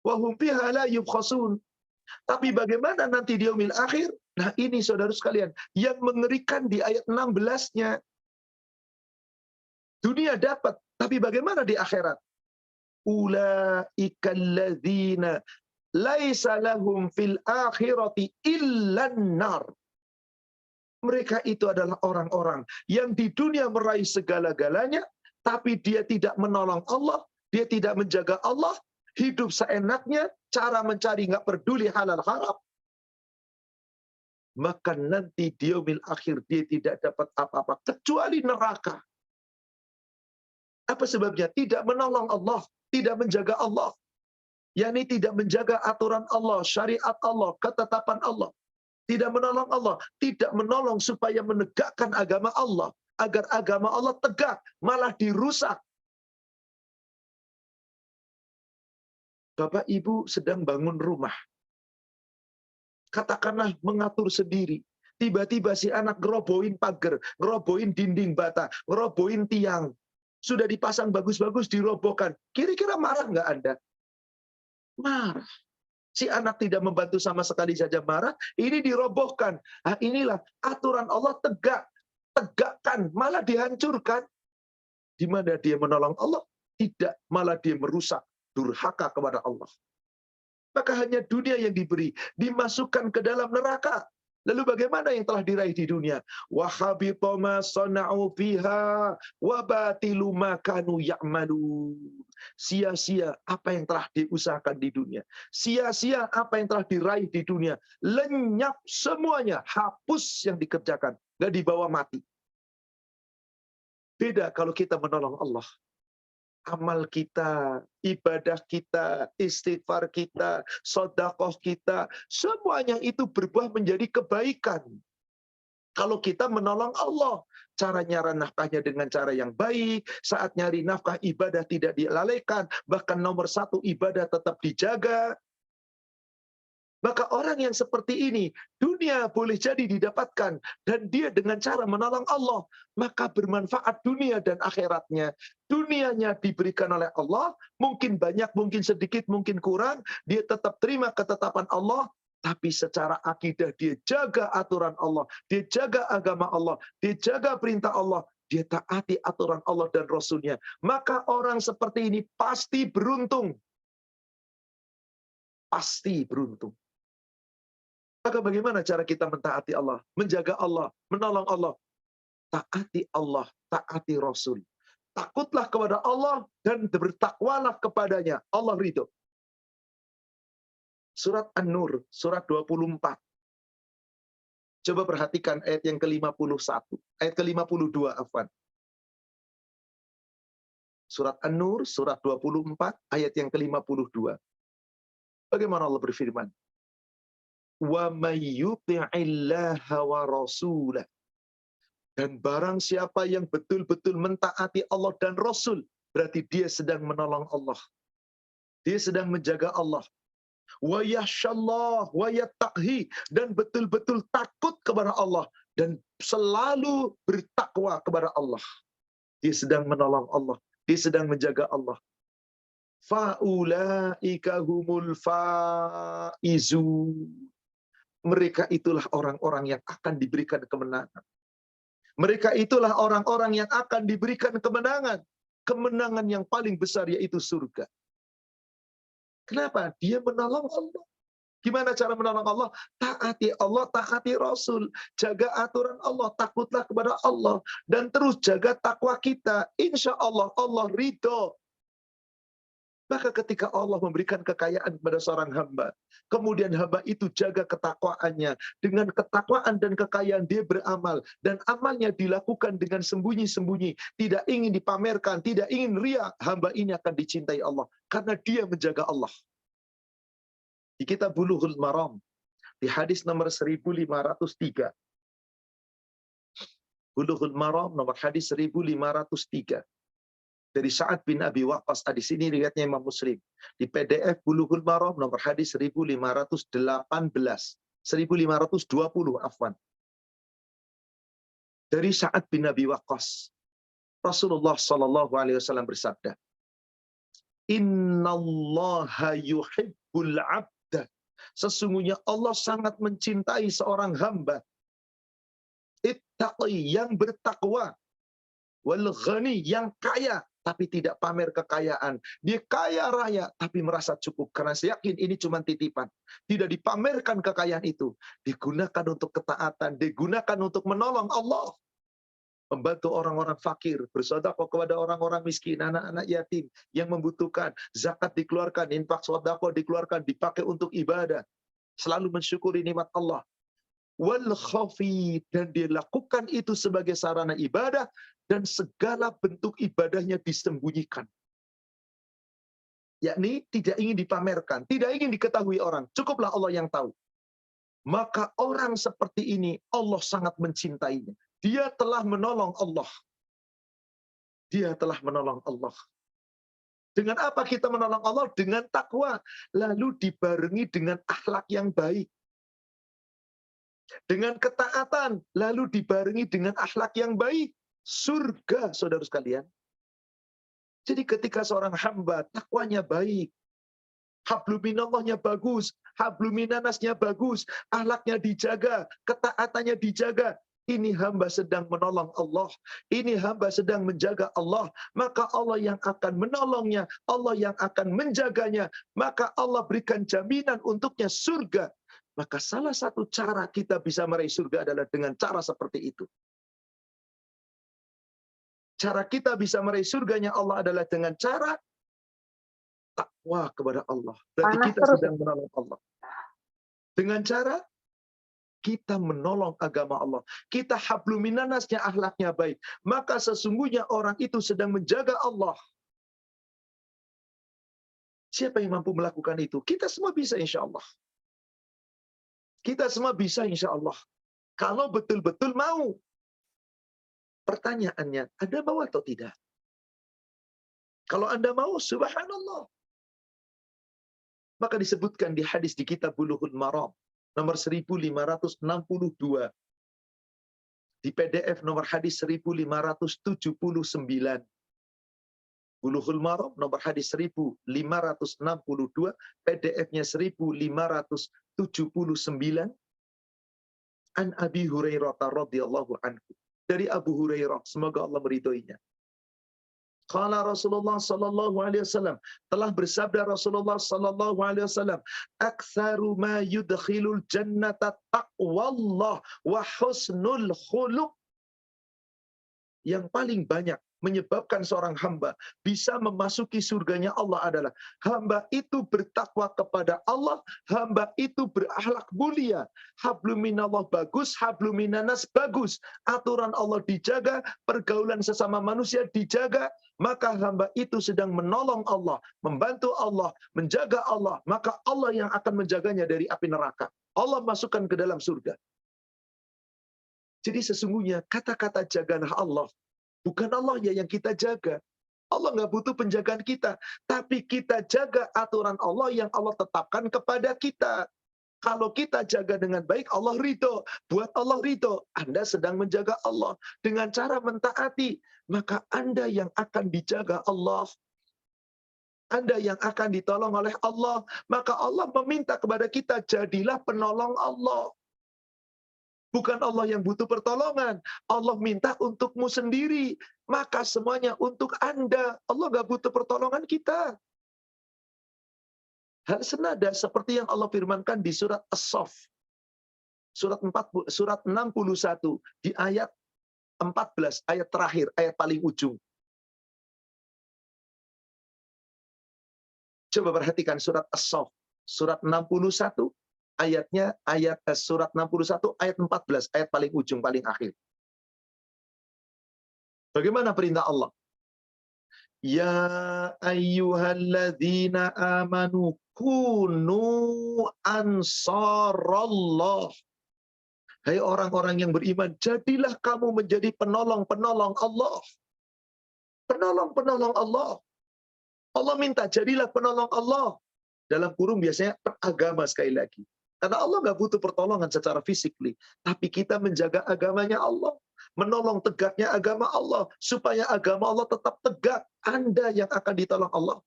Wa hum fiha la yubkhasun. Tapi bagaimana nanti di yaumil akhir? Nah ini saudara sekalian, yang mengerikan di ayat 16-nya. Dunia dapat, tapi bagaimana di akhirat? Ulaika alladzina laisa lahum fil akhirati illan nar. Mereka itu adalah orang-orang yang di dunia meraih segala-galanya, tapi dia tidak menolong Allah, dia tidak menjaga Allah, hidup seenaknya, cara mencari nggak peduli halal haram. Maka nanti di yaumil akhir dia tidak dapat apa-apa kecuali neraka. Apa sebabnya? Tidak menolong Allah, tidak menjaga Allah. yakni tidak menjaga aturan Allah, syariat Allah, ketetapan Allah. Tidak menolong Allah, tidak menolong supaya menegakkan agama Allah, agar agama Allah tegak, malah dirusak. Bapak Ibu sedang bangun rumah. Katakanlah mengatur sendiri. Tiba-tiba si anak ngerobohin pagar, ngerobohin dinding bata, ngerobohin tiang. Sudah dipasang bagus-bagus, dirobohkan. Kira-kira marah nggak Anda? Marah. Si anak tidak membantu sama sekali saja marah, ini dirobohkan. Nah, inilah aturan Allah tegak. Tegakkan, malah dihancurkan. Di mana dia menolong Allah? Tidak, malah dia merusak, durhaka kepada Allah. Maka hanya dunia yang diberi, dimasukkan ke dalam neraka. Lalu bagaimana yang telah diraih di dunia? Wa habita ma sana'u fiha wa batilu ma kanu ya'malun. Sia-sia apa yang telah diusahakan di dunia. Sia-sia apa yang telah diraih di dunia. Lenyap semuanya, hapus yang dikerjakan, enggak dibawa mati. Beda kalau kita menolong Allah. Amal kita, ibadah kita, istighfar kita, sedekah kita, semuanya itu berbuah menjadi kebaikan. Kalau kita menolong Allah, cara nyari nafkahnya dengan cara yang baik, saat nyari nafkah ibadah tidak dilalaikan, bahkan nomor satu ibadah tetap dijaga. Maka orang yang seperti ini, dunia boleh jadi didapatkan, dan dia dengan cara menolong Allah, maka bermanfaat dunia dan akhiratnya. Dunianya diberikan oleh Allah, mungkin banyak, mungkin sedikit, mungkin kurang, dia tetap terima ketetapan Allah, tapi secara akidah dia jaga aturan Allah, dia jaga agama Allah, dia jaga perintah Allah, dia taati aturan Allah dan Rasulnya. Maka orang seperti ini pasti beruntung. Pasti beruntung. Maka bagaimana cara kita mentaati Allah, menjaga Allah, menolong Allah? Taati Allah, taati Rasul. Takutlah kepada Allah dan bertakwalah kepadanya. Allah ridho. Surat An-Nur, surat 24. Coba perhatikan ayat yang ke-51, ayat ke-52, afwan. Surat An-Nur, surat 24, ayat yang ke-52. Bagaimana Allah berfirman? Wa may yuti'illaha wa rasulah. Dan barang siapa yang betul-betul mentaati Allah dan Rasul, berarti dia sedang menolong Allah. Dia sedang menjaga Allah. Wa yakhshallah wa yattaqhi, dan betul-betul takut kepada Allah dan selalu bertakwa kepada Allah. Dia sedang menolong Allah, dia sedang menjaga Allah. Faulaika humul faizun. Mereka itulah orang-orang yang akan diberikan kemenangan. Mereka itulah orang-orang yang akan diberikan kemenangan. Kemenangan yang paling besar yaitu surga. Kenapa? Dia menolong Allah. Gimana cara menolong Allah? Taati Allah, taati Rasul. Jaga aturan Allah, takutlah kepada Allah. Dan terus jaga takwa kita. Insya Allah, Allah ridho. Maka ketika Allah memberikan kekayaan kepada seorang hamba, kemudian hamba itu jaga ketakwaannya, dengan ketakwaan dan kekayaan dia beramal, dan amalnya dilakukan dengan sembunyi-sembunyi, tidak ingin dipamerkan, tidak ingin riya, hamba ini akan dicintai Allah, karena dia menjaga Allah. Di kitab Bulughul Maram, di hadis nomor 1503, Bulughul Maram nomor hadis 1503, dari Sa'ad bin Abi Waqqas. Di sini riwayatnya Imam Muslim. Di PDF Bulughul Maram nomor hadis 1518, 1520, afwan. Dari Sa'ad bin Abi Waqqas, Rasulullah sallallahu alaihi wasallam bersabda, "Innallaha yuhibbul 'abda." Sesungguhnya Allah sangat mencintai seorang hamba. Ittaqi, yang bertakwa. Wal ghani, yang kaya tapi tidak pamer kekayaan. Dia kaya raya tapi merasa cukup karena saya yakin ini cuma titipan. Tidak dipamerkan kekayaan itu, digunakan untuk ketaatan, digunakan untuk menolong Allah. Membantu orang-orang fakir, bersedekah kepada orang-orang miskin, anak-anak yatim yang membutuhkan, zakat dikeluarkan, infak sedekah dikeluarkan, dipakai untuk ibadah. Selalu mensyukuri nikmat Allah. Wal khafi, dan dia lakukan itu sebagai sarana ibadah, dan segala bentuk ibadahnya disembunyikan. Yakni tidak ingin dipamerkan, tidak ingin diketahui orang, cukuplah Allah yang tahu. Maka orang seperti ini Allah sangat mencintainya. Dia telah menolong Allah. Dia telah menolong Allah. Dengan apa kita menolong Allah? Dengan takwa, lalu dibarengi dengan akhlak yang baik. Dengan ketaatan, lalu dibarengi dengan akhlak yang baik. Surga, saudara sekalian. Jadi ketika seorang hamba takwanya baik, habluminallahnya bagus, habluminanasnya bagus, akhlaknya dijaga, ketaatannya dijaga, ini hamba sedang menolong Allah, ini hamba sedang menjaga Allah, maka Allah yang akan menolongnya, Allah yang akan menjaganya, maka Allah berikan jaminan untuknya surga. Maka salah satu cara kita bisa meraih surga adalah dengan cara seperti itu. Cara kita bisa meraih surganya Allah adalah dengan cara takwa kepada Allah. Berarti kita sedang menolong Allah. Dengan cara kita menolong agama Allah. Kita habluminanasnya, akhlaknya baik. Maka sesungguhnya orang itu sedang menjaga Allah. Siapa yang mampu melakukan itu? Kita semua bisa insya Allah. Kita semua bisa insya Allah. Kalau betul-betul mau. Pertanyaannya, Anda mau atau tidak? Kalau Anda mau, subhanallah. Maka disebutkan di hadis di kitab Bulughul Maram nomor 1562. Di PDF nomor hadis 1579. Bulughul Maram nomor hadis 1562, PDF-nya 1579. An Abi Hurairah radhiyallahu anhu. Dari Abu Hurairah, semoga Allah meridhoinya. Qala Rasulullah sallallahu alaihi wasallam, telah bersabda Rasulullah sallallahu alaihi wasallam, aktsaru ma yudkhilul jannata taqwallah wa husnul khuluq. Yang paling banyak menyebabkan seorang hamba bisa memasuki surganya Allah adalah hamba itu bertakwa kepada Allah, hamba itu berakhlak mulia. Hablum minallah bagus, hablum minanas bagus. Aturan Allah dijaga, pergaulan sesama manusia dijaga, maka hamba itu sedang menolong Allah, membantu Allah, menjaga Allah, maka Allah yang akan menjaganya dari api neraka. Allah masukkan ke dalam surga. Jadi sesungguhnya kata-kata jagalah Allah, bukan Allah yang kita jaga. Allah nggak butuh penjagaan kita, tapi kita jaga aturan Allah yang Allah tetapkan kepada kita. Kalau kita jaga dengan baik, Allah ridho. Buat Allah ridho, Anda sedang menjaga Allah. Dengan cara mentaati, maka Anda yang akan dijaga Allah. Anda yang akan ditolong oleh Allah. Maka Allah meminta kepada kita, jadilah penolong Allah. Bukan Allah yang butuh pertolongan. Allah minta untukmu sendiri. Maka semuanya untuk Anda. Allah nggak butuh pertolongan kita. Hal senada seperti yang Allah firmankan di surat As-Saff. Surat 61 di ayat 14, ayat terakhir, ayat paling ujung. Coba perhatikan surat As-Saff, surat 61, ayatnya surat 61 ayat 14, ayat paling ujung, paling akhir. Bagaimana perintah Allah? Ya ayyuhalladzina amanu kunu ansarallah. Hai orang-orang yang beriman, jadilah kamu menjadi penolong-penolong Allah. Penolong-penolong Allah. Allah minta jadilah penolong Allah. Dalam kurung biasanya agama sekali lagi. Karena Allah nggak butuh pertolongan secara fisik, tapi kita menjaga agamanya Allah, menolong tegaknya agama Allah, supaya agama Allah tetap tegak. Anda yang akan ditolong Allah.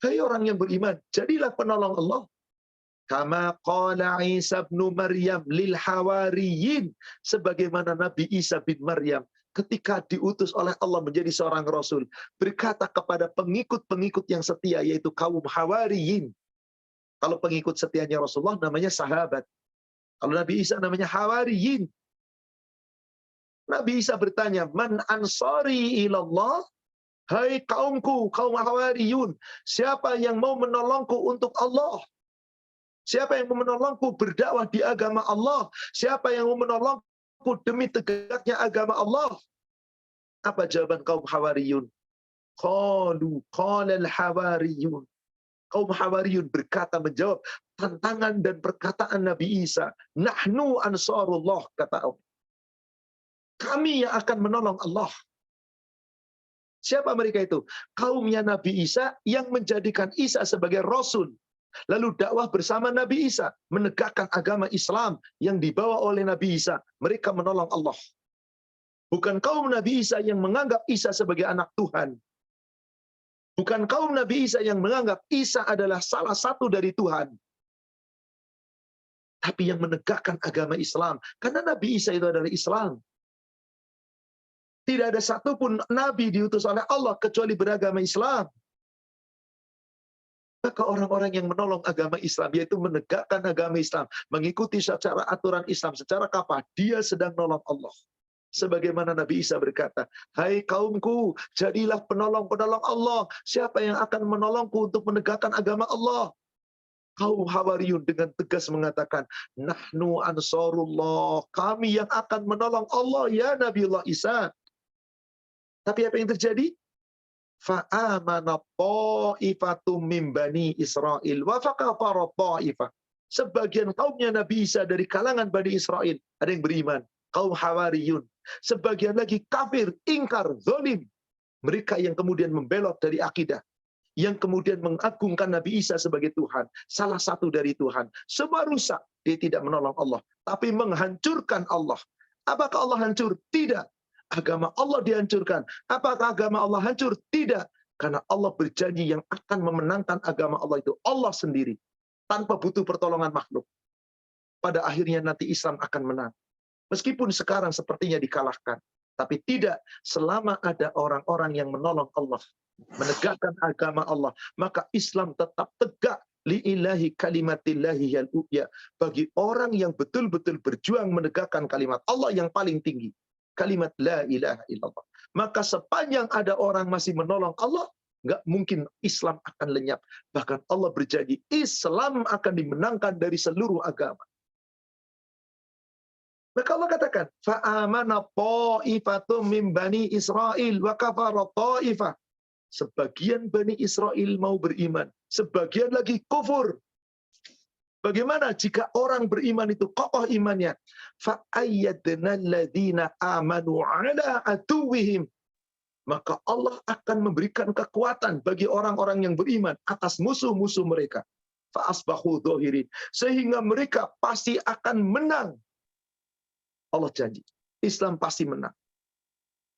Hai orang yang beriman, jadilah penolong Allah. Kama qala Isa bin Maryam lil hawariyin, sebagaimana Nabi Isa bin Maryam ketika diutus oleh Allah menjadi seorang rasul, berkata kepada pengikut-pengikut yang setia, yaitu kaum hawariyin. Kalau pengikut setianya Rasulullah namanya sahabat. Kalau Nabi Isa namanya hawariyin. Nabi Isa bertanya, man ansari ilallah? Hai kaumku, kaum hawariyun, siapa yang mau menolongku untuk Allah? Siapa yang mau menolongku berdakwah di agama Allah? Siapa yang mau menolongku demi tegaknya agama Allah? Apa jawaban kaum hawariyun? Qalu qala al-hawariyun. Kaum Hawariyun berkata, menjawab tantangan dan perkataan Nabi Isa. Nahnu ansarullah, kata Allah. Kami yang akan menolong Allah. Siapa mereka itu? Kaumnya Nabi Isa yang menjadikan Isa sebagai Rasul. Lalu dakwah bersama Nabi Isa. Menegakkan agama Islam yang dibawa oleh Nabi Isa. Mereka menolong Allah. Bukan kaum Nabi Isa yang menganggap Isa sebagai anak Tuhan. Bukan kaum Nabi Isa yang menganggap Isa adalah salah satu dari Tuhan. Tapi yang menegakkan agama Islam. Karena Nabi Isa itu adalah Islam. Tidak ada satupun Nabi diutus oleh Allah kecuali beragama Islam. Maka orang-orang yang menolong agama Islam, yaitu menegakkan agama Islam, mengikuti secara aturan Islam, secara kafah, dia sedang menolong Allah. Sebagaimana Nabi Isa berkata, hai kaumku, jadilah penolong-penolong Allah. Siapa yang akan menolongku untuk menegakkan agama Allah? Kaum Hawariyun dengan tegas mengatakan, nahnu ansarullah. Kami yang akan menolong Allah, ya Nabiullah Isa. Tapi apa yang terjadi? Fa'amana ta'ifatum min bani Israel wa fakafara ta'ifah. Sebagian kaumnya Nabi Isa dari kalangan Bani Israel ada yang beriman, kaum Hawariyun. Sebagian lagi kafir, ingkar, zalim. Mereka yang kemudian membelot dari akidah, yang kemudian mengagungkan Nabi Isa sebagai Tuhan, salah satu dari Tuhan. Semua rusak, dia tidak menolong Allah, tapi menghancurkan Allah. Apakah Allah hancur? Tidak. Agama Allah dihancurkan. Apakah agama Allah hancur? Tidak. Karena Allah berjanji yang akan memenangkan agama Allah itu Allah sendiri, tanpa butuh pertolongan makhluk. Pada akhirnya nanti Islam akan menang. Meskipun sekarang sepertinya dikalahkan, tapi tidak selama ada orang-orang yang menolong Allah, menegakkan agama Allah, maka Islam tetap tegak. Li'ilahi kalimatillahi al-u'ya. Bagi orang yang betul-betul berjuang menegakkan kalimat Allah yang paling tinggi. Kalimat la ilaha illallah. Maka sepanjang ada orang masih menolong Allah, nggak mungkin Islam akan lenyap. Bahkan Allah berjanji, Islam akan dimenangkan dari seluruh agama. Maka Allah katakan, fa'amana ta'ifatum min bani Israel wa kafara ta'ifah. Sebagian Bani Israel mau beriman, sebagian lagi kufur. Bagaimana jika orang beriman itu kokoh imannya? Fa'ayyadna alladhina amanu ala aduwihim. Maka Allah akan memberikan kekuatan bagi orang-orang yang beriman atas musuh-musuh mereka. Fa'asbahu dhahirin. Sehingga mereka pasti akan menang. Allah janji, Islam pasti menang.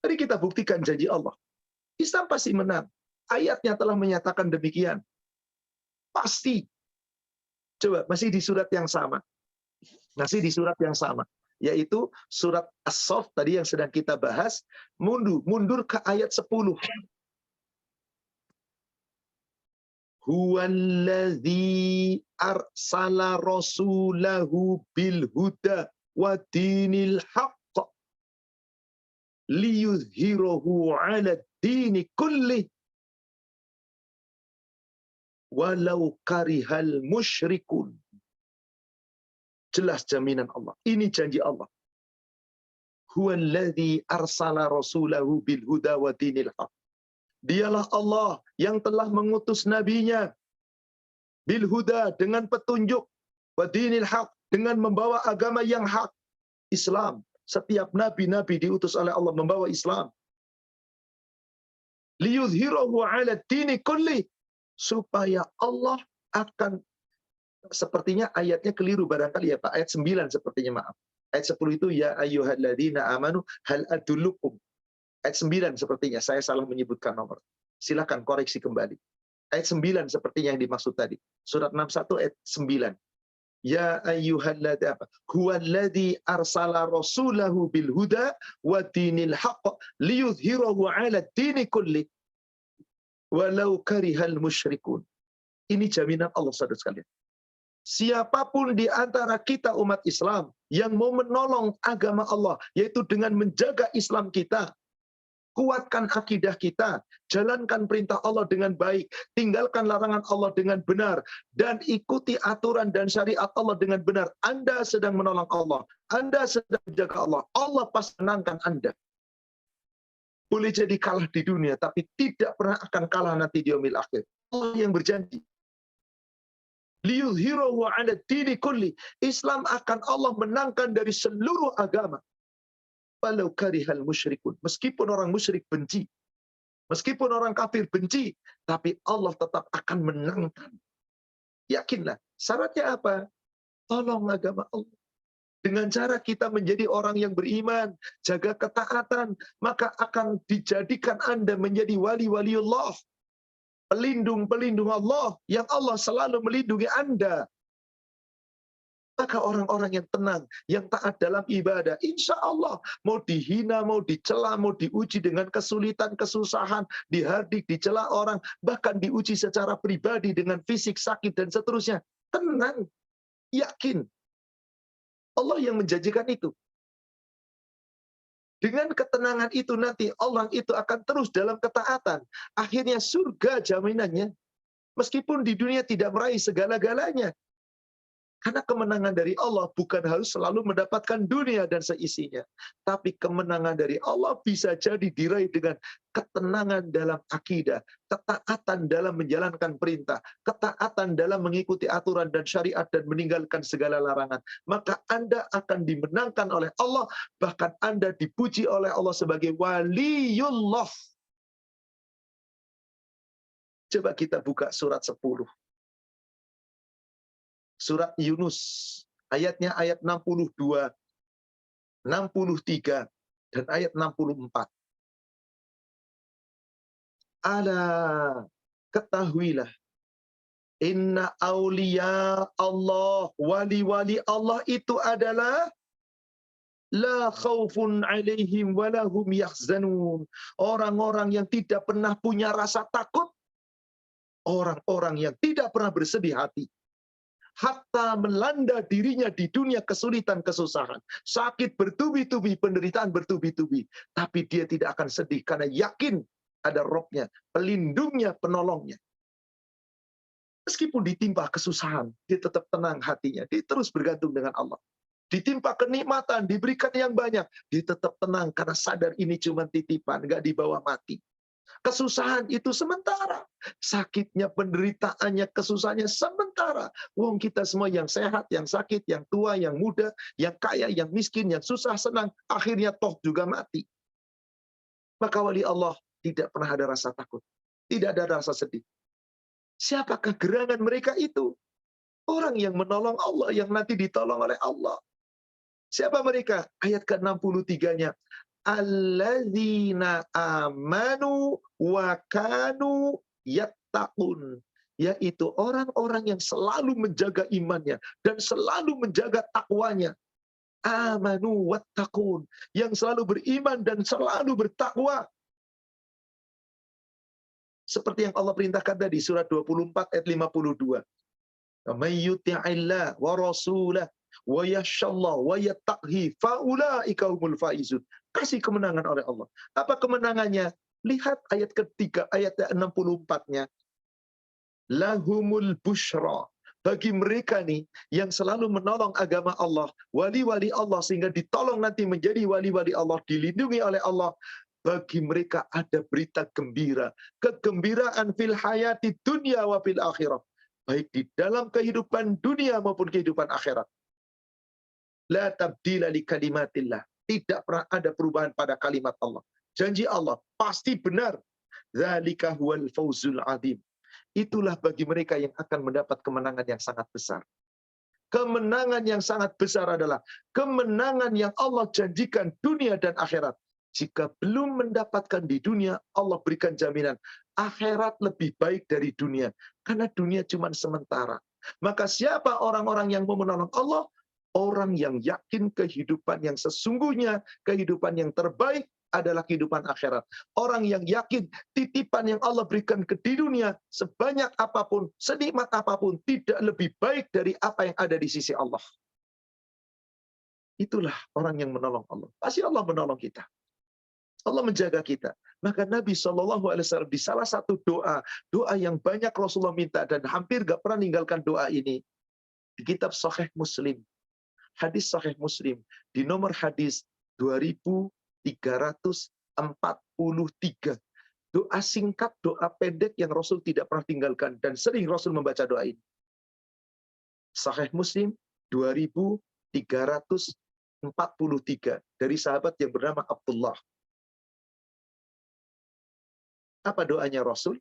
Mari kita buktikan janji Allah. Islam pasti menang. Ayatnya telah menyatakan demikian. Pasti. Coba, masih di surat yang sama. Masih di surat yang sama. Yaitu surat As-Saff tadi yang sedang kita bahas. Mundur ke ayat 10. Huwallazi arsala rasulahu bil huda wa dinil haqq liyuzhirahu ala dini kulli walau karihal musyrikun. Jelas jaminan Allah. Ini janji Allah. Huwallazi arsala rasulahu bil huda wa dinil haq. Dialah Allah yang telah mengutus nabinya bil huda dengan petunjuk, wa dinil haq dengan membawa agama yang hak, Islam. Setiap nabi-nabi diutus oleh Allah membawa Islam. Liyuzhirahu ala dini kulli, supaya Allah akan, sepertinya ayatnya keliru barangkali ya Pak, ayat 9 sepertinya, maaf. Ayat 10 itu ya ayyuhalladzina amanu hal adullukum. Ayat 9 sepertinya saya salah menyebutkan nomor. Silakan koreksi kembali. Ayat 9 sepertinya yang dimaksud tadi. Surat 61 ayat 9. Ya ayyuhalladzina huwallazi arsala rasulahu bil huda wa dinil haqq liyuzhirahu 'ala dini kulli walau karihal musyrikun. Ini jaminan Allah saudara sekalian. Siapapun di antara kita umat Islam yang mau menolong agama Allah, yaitu dengan menjaga Islam kita, kuatkan akidah kita, jalankan perintah Allah dengan baik, tinggalkan larangan Allah dengan benar, dan ikuti aturan dan syariat Allah dengan benar. Anda sedang menolong Allah, Anda sedang menjaga Allah, Allah pasti menangkan Anda. Boleh jadi kalah di dunia, tapi tidak pernah akan kalah nanti di yaumil akhir. Allah yang berjanji. Liyuzhirahu 'ala dini kulli. Islam akan Allah menangkan dari seluruh agama. Walau karihal musyrikun. Meskipun orang musyrik benci, meskipun orang kafir benci, tapi Allah tetap akan menangkan. Yakinlah. Syaratnya apa? Tolong agama Allah. Dengan cara kita menjadi orang yang beriman, jaga ketaatan, maka akan dijadikan Anda menjadi wali-waliullah. Pelindung-pelindung Allah, yang Allah selalu melindungi Anda. Maka orang-orang yang tenang, yang taat dalam ibadah, insya Allah mau dihina, mau dicela, mau diuji dengan kesulitan, kesusahan, dihardik, dicela orang, bahkan diuji secara pribadi dengan fisik, sakit, dan seterusnya. Tenang, yakin. Allah yang menjanjikan itu. Dengan ketenangan itu nanti orang itu akan terus dalam ketaatan. Akhirnya surga jaminannya. Meskipun di dunia tidak meraih segala-galanya. Karena kemenangan dari Allah bukan harus selalu mendapatkan dunia dan seisinya. Tapi kemenangan dari Allah bisa jadi diraih dengan ketenangan dalam akidah, ketaatan dalam menjalankan perintah, ketaatan dalam mengikuti aturan dan syariat dan meninggalkan segala larangan. Maka Anda akan dimenangkan oleh Allah, bahkan Anda dipuji oleh Allah sebagai waliullah. Coba kita buka surat 10. Surat Yunus, ayatnya ayat 62, 63, dan ayat 64. Ala, ketahuilah, inna awliya Allah, wali-wali Allah itu adalah la khaufun alaihim walahum yahzanun. Orang-orang yang tidak pernah punya rasa takut, orang-orang yang tidak pernah bersedih hati. hatta melanda dirinya di dunia kesulitan, kesusahan, sakit bertubi-tubi, penderitaan bertubi-tubi, tapi dia tidak akan sedih karena yakin ada Robnya, pelindungnya, penolongnya. Meskipun ditimpa kesusahan, dia tetap tenang hatinya, dia terus bergantung dengan Allah. Ditimpa kenikmatan, diberikan yang banyak, dia tetap tenang karena sadar ini cuma titipan, nggak dibawa mati. Kesusahan itu sementara, sakitnya, penderitaannya, kesusahannya sementara. Wong kita semua yang sehat, yang sakit, yang tua, yang muda, yang kaya, yang miskin, yang susah, senang, akhirnya toh juga mati. Maka wali Allah tidak pernah ada rasa takut, tidak ada rasa sedih. Siapakah gerangan mereka itu? Orang yang menolong Allah, yang nanti ditolong oleh Allah. Siapa mereka? Ayat ke-63-nya. Alladzina amanu wa kanu yattaqun. Yaitu orang-orang yang selalu menjaga imannya dan selalu menjaga takwanya. Amanu wattaqun. Yang selalu beriman dan selalu bertakwa. Seperti yang Allah perintahkan tadi, surat 24 ayat 52. May yuti'illah wa rasulah wa yakhshallah wa yattaqhi faulaika humul faizun. Kasih kemenangan oleh Allah. Apa kemenangannya? Lihat ayat ketiga, ayat 64-nya. Lahumul busyra. Bagi mereka nih yang selalu menolong agama Allah, wali-wali Allah sehingga ditolong nanti menjadi wali-wali Allah, dilindungi oleh Allah. Bagi mereka ada berita gembira, kegembiraan fil hayati dunia wa fil akhirah, baik di dalam kehidupan dunia maupun kehidupan akhirat. La tabdila li kalimatillah, tidak pernah ada perubahan pada kalimat Allah. Janji Allah pasti benar. Dzalika huwal fawzul adzim. Itulah bagi mereka yang akan mendapat kemenangan yang sangat besar. Kemenangan yang sangat besar adalah kemenangan yang Allah janjikan dunia dan akhirat. Jika belum mendapatkan di dunia, Allah berikan jaminan akhirat lebih baik dari dunia. Karena dunia cuma sementara. Maka siapa orang-orang yang mau menolong Allah? Orang yang yakin kehidupan yang sesungguhnya, kehidupan yang terbaik adalah kehidupan akhirat. Orang yang yakin titipan yang Allah berikan ke di dunia, sebanyak apapun, senikmat apapun, tidak lebih baik dari apa yang ada di sisi Allah. Itulah orang yang menolong Allah. Pasti Allah menolong kita. Allah menjaga kita. Maka Nabi SAW di salah satu doa yang banyak Rasulullah minta dan hampir gak pernah meninggalkan doa ini. Di kitab Sahih Muslim. Hadis Sahih Muslim. Di nomor hadis 2343. Doa singkat, doa pendek yang Rasul tidak pernah tinggalkan. Dan sering Rasul membaca doa ini. Sahih Muslim 2343. Dari sahabat yang bernama Abdullah. Apa doanya Rasul?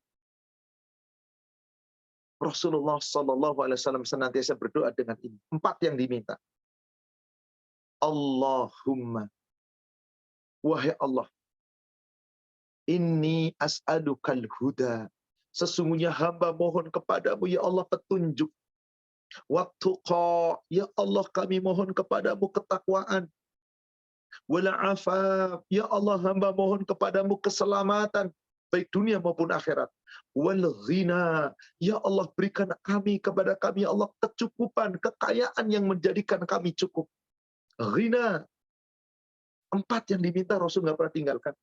Rasulullah SAW senantiasa berdoa dengan ini. 4 yang diminta. Allahumma, wahai Allah, inni as'alukal huda. Sesungguhnya hamba mohon kepadamu, ya Allah, petunjuk. Wattuqa, ya Allah, kami mohon kepadamu ketakwaan. Wala afaf, ya Allah, hamba mohon kepadamu keselamatan. Baik dunia maupun akhirat. Wal ghina, ya Allah, berikan kepada kami, ya Allah, kecukupan, kekayaan yang menjadikan kami cukup. Ghina. 4 yang diminta Rasul nggak pernah tinggalkan.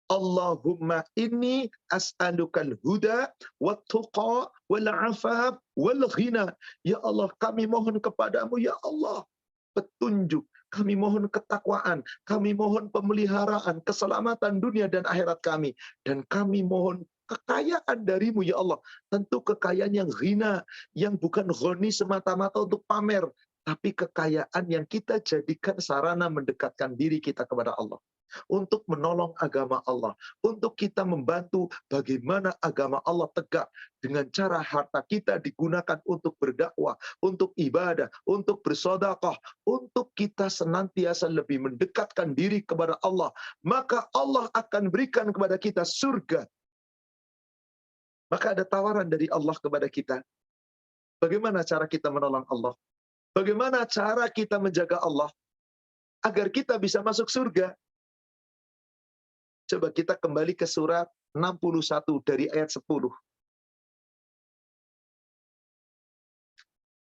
Allahumma inni as'alukal huda wattuqa wal afaf wal ghina. Ya Allah, kami mohon kepadamu, ya Allah, petunjuk. Kami mohon ketakwaan, kami mohon pemeliharaan, keselamatan dunia dan akhirat kami. Dan kami mohon kekayaan darimu, ya Allah. Tentu kekayaan yang ghina, yang bukan ghani semata-mata untuk pamer. Tapi kekayaan yang kita jadikan sarana mendekatkan diri kita kepada Allah. Untuk menolong agama Allah. Untuk kita membantu bagaimana agama Allah tegak. Dengan cara harta kita digunakan untuk berdakwah, untuk ibadah, untuk bersedekah, untuk kita senantiasa lebih mendekatkan diri kepada Allah. Maka Allah akan berikan kepada kita surga. Maka ada tawaran dari Allah kepada kita. Bagaimana cara kita menolong Allah? Bagaimana cara kita menjaga Allah? Agar kita bisa masuk surga. Coba kita kembali ke surat 61 dari ayat 10.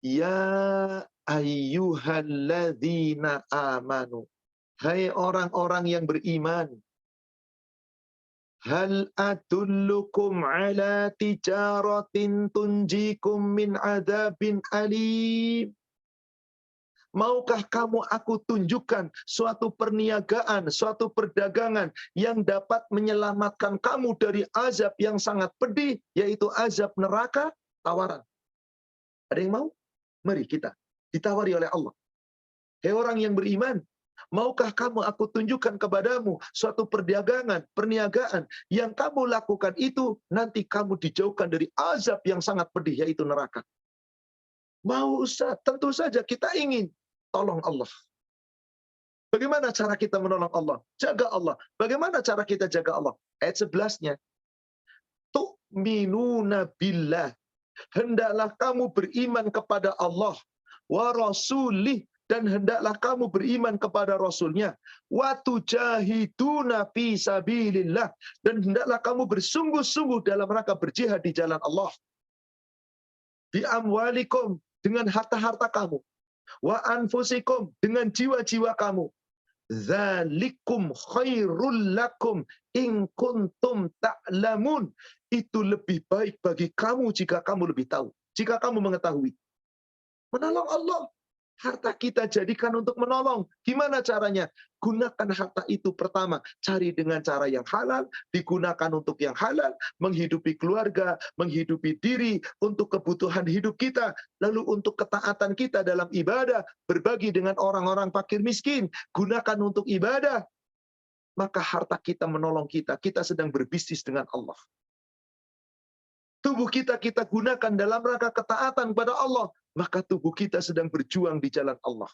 Ya ayyuhalladzina amanu. Hai orang-orang yang beriman. Hal adullukum ala tijaratin tunjikum min adzabin alim. Maukah kamu aku tunjukkan suatu perniagaan, suatu perdagangan yang dapat menyelamatkan kamu dari azab yang sangat pedih, yaitu azab neraka? Tawaran. Ada yang mau? Mari kita ditawari oleh Allah. Hei orang yang beriman, maukah kamu aku tunjukkan kepadamu suatu perdagangan, perniagaan yang kamu lakukan itu nanti kamu dijauhkan dari azab yang sangat pedih, yaitu neraka. Mau Ustaz? Tentu saja kita ingin tolong Allah. Bagaimana cara kita menolong Allah? Jaga Allah. Bagaimana cara kita jaga Allah? Ayat 11-nya. Tu'minuna billah. Hendaklah kamu beriman kepada Allah. Wa rasulih. Dan hendaklah kamu beriman kepada Rasulnya. Wa tujahiduna fi sabilillah. Dan hendaklah kamu bersungguh-sungguh dalam rangka berjihad di jalan Allah. Bi amwalikum. Dengan harta-harta kamu. Wa anfusikum, dengan jiwa-jiwa kamu. Dzalikum khairul lakum in kuntum ta'lamun. Itu lebih baik bagi kamu jika kamu lebih tahu, jika kamu mengetahui. Menolong Allah. Harta kita jadikan untuk menolong. Gimana caranya? Gunakan harta itu pertama. Cari dengan cara yang halal. Digunakan untuk yang halal. Menghidupi keluarga. Menghidupi diri. Untuk kebutuhan hidup kita. Lalu untuk ketaatan kita dalam ibadah. Berbagi dengan orang-orang fakir miskin. Gunakan untuk ibadah. Maka harta kita menolong kita. Kita sedang berbisnis dengan Allah. Tubuh kita gunakan dalam rangka ketaatan kepada Allah, maka tubuh kita sedang berjuang di jalan Allah.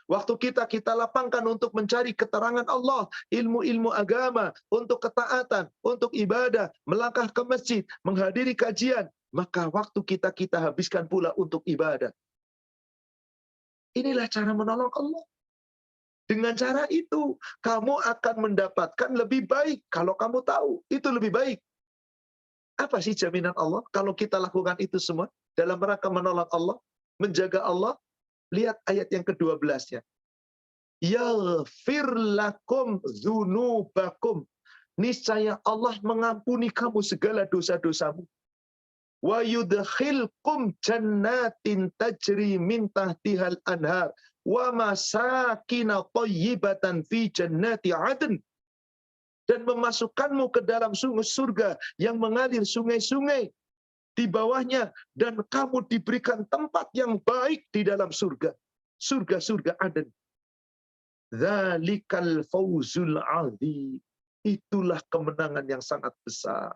Waktu kita lapangkan untuk mencari keterangan Allah, ilmu-ilmu agama, untuk ketaatan, untuk ibadah, melangkah ke masjid, menghadiri kajian, maka waktu kita habiskan pula untuk ibadah. Inilah cara menolong Allah. Dengan cara itu, kamu akan mendapatkan lebih baik. Kalau kamu tahu, itu lebih baik. Apa sih jaminan Allah kalau kita lakukan itu semua dalam rangka menolong Allah, menjaga Allah? Lihat ayat yang ke-12-nya. Yaghfir lakum dzunubakum. Niscaya Allah mengampuni kamu segala dosa-dosamu. Wa yudkhilkum jannatin tajri min tahtihal anhar wa masakina thayyibatan fi jannati 'adn. Dan memasukkanmu ke dalam surga yang mengalir sungai-sungai di bawahnya, dan kamu diberikan tempat yang baik di dalam surga. Surga-surga Aden. Dzalikal fawzul 'adzim. Itulah kemenangan yang sangat besar.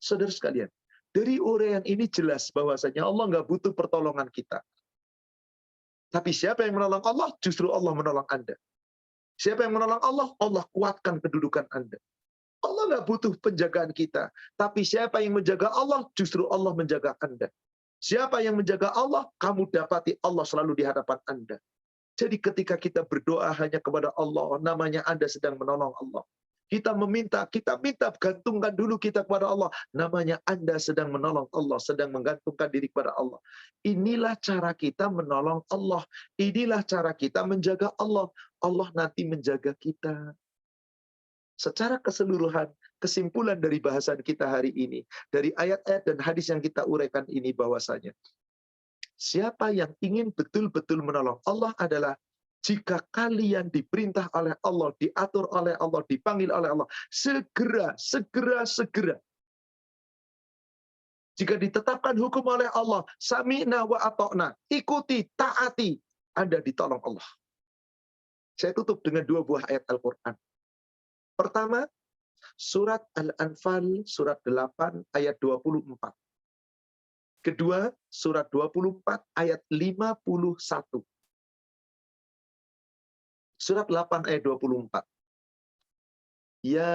Saudara sekalian, dari uraian ini jelas bahwasanya Allah nggak butuh pertolongan kita. Tapi siapa yang menolong Allah? Justru Allah menolong Anda. Siapa yang menolong Allah? Allah kuatkan kedudukan Anda. Allah nggak butuh penjagaan kita. Tapi siapa yang menjaga Allah? Justru Allah menjaga Anda. Siapa yang menjaga Allah? Kamu dapati Allah selalu di hadapan Anda. Jadi ketika kita berdoa hanya kepada Allah, namanya Anda sedang menolong Allah. Kita minta, gantungkan dulu kita kepada Allah. Namanya Anda sedang menolong Allah, sedang menggantungkan diri kepada Allah. Inilah cara kita menolong Allah. Inilah cara kita menjaga Allah. Allah nanti menjaga kita. Secara keseluruhan, kesimpulan dari bahasan kita hari ini, dari ayat-ayat dan hadis yang kita uraikan ini bahwasanya, siapa yang ingin betul-betul menolong Allah adalah jika kalian diperintah oleh Allah, diatur oleh Allah, dipanggil oleh Allah, segera. Jika ditetapkan hukum oleh Allah, sami'na wa ata'na, ikuti, taati, Anda ditolong Allah. Saya tutup dengan dua buah ayat Al-Quran. Pertama, surat Al-Anfal, surat 8, ayat 24. Kedua, surat 24, ayat 51. Surat 8 ayat 24. Ya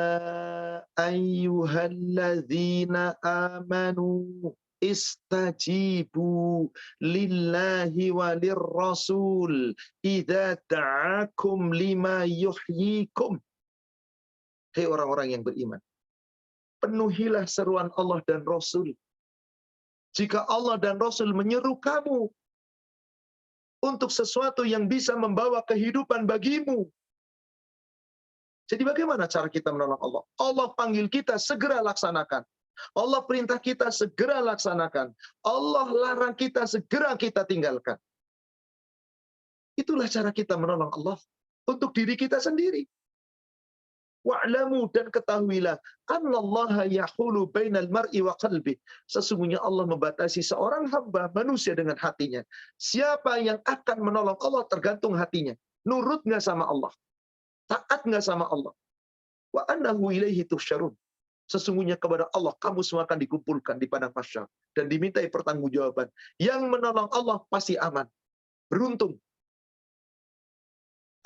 ayyuhalladzina amanu istajibu lillahi walir rasul idza ta'akum lima yuhyikum. Hei orang-orang yang beriman, penuhilah seruan Allah dan Rasul Jika Allah dan Rasul menyeru kamu untuk sesuatu yang bisa membawa kehidupan bagimu. Jadi bagaimana cara kita menolong Allah? Allah panggil kita, segera laksanakan. Allah perintah kita, segera laksanakan. Allah larang kita, segera kita tinggalkan. Itulah cara kita menolong Allah untuk diri kita sendiri. Wa'lamu, dan ketahuilah, annallaha yahulu bainal mar'i wa qalbi. Sesungguhnya Allah membatasi seorang hamba manusia dengan hatinya. Siapa yang akan menolong Allah tergantung hatinya. Nurut nggak sama Allah? Taat nggak sama Allah? Wa annahu ilaihi tuhsyarun. Sesungguhnya kepada Allah kamu semua akan dikumpulkan di padang mahsyar dan dimintai pertanggungjawaban. Yang menolong Allah pasti aman, beruntung.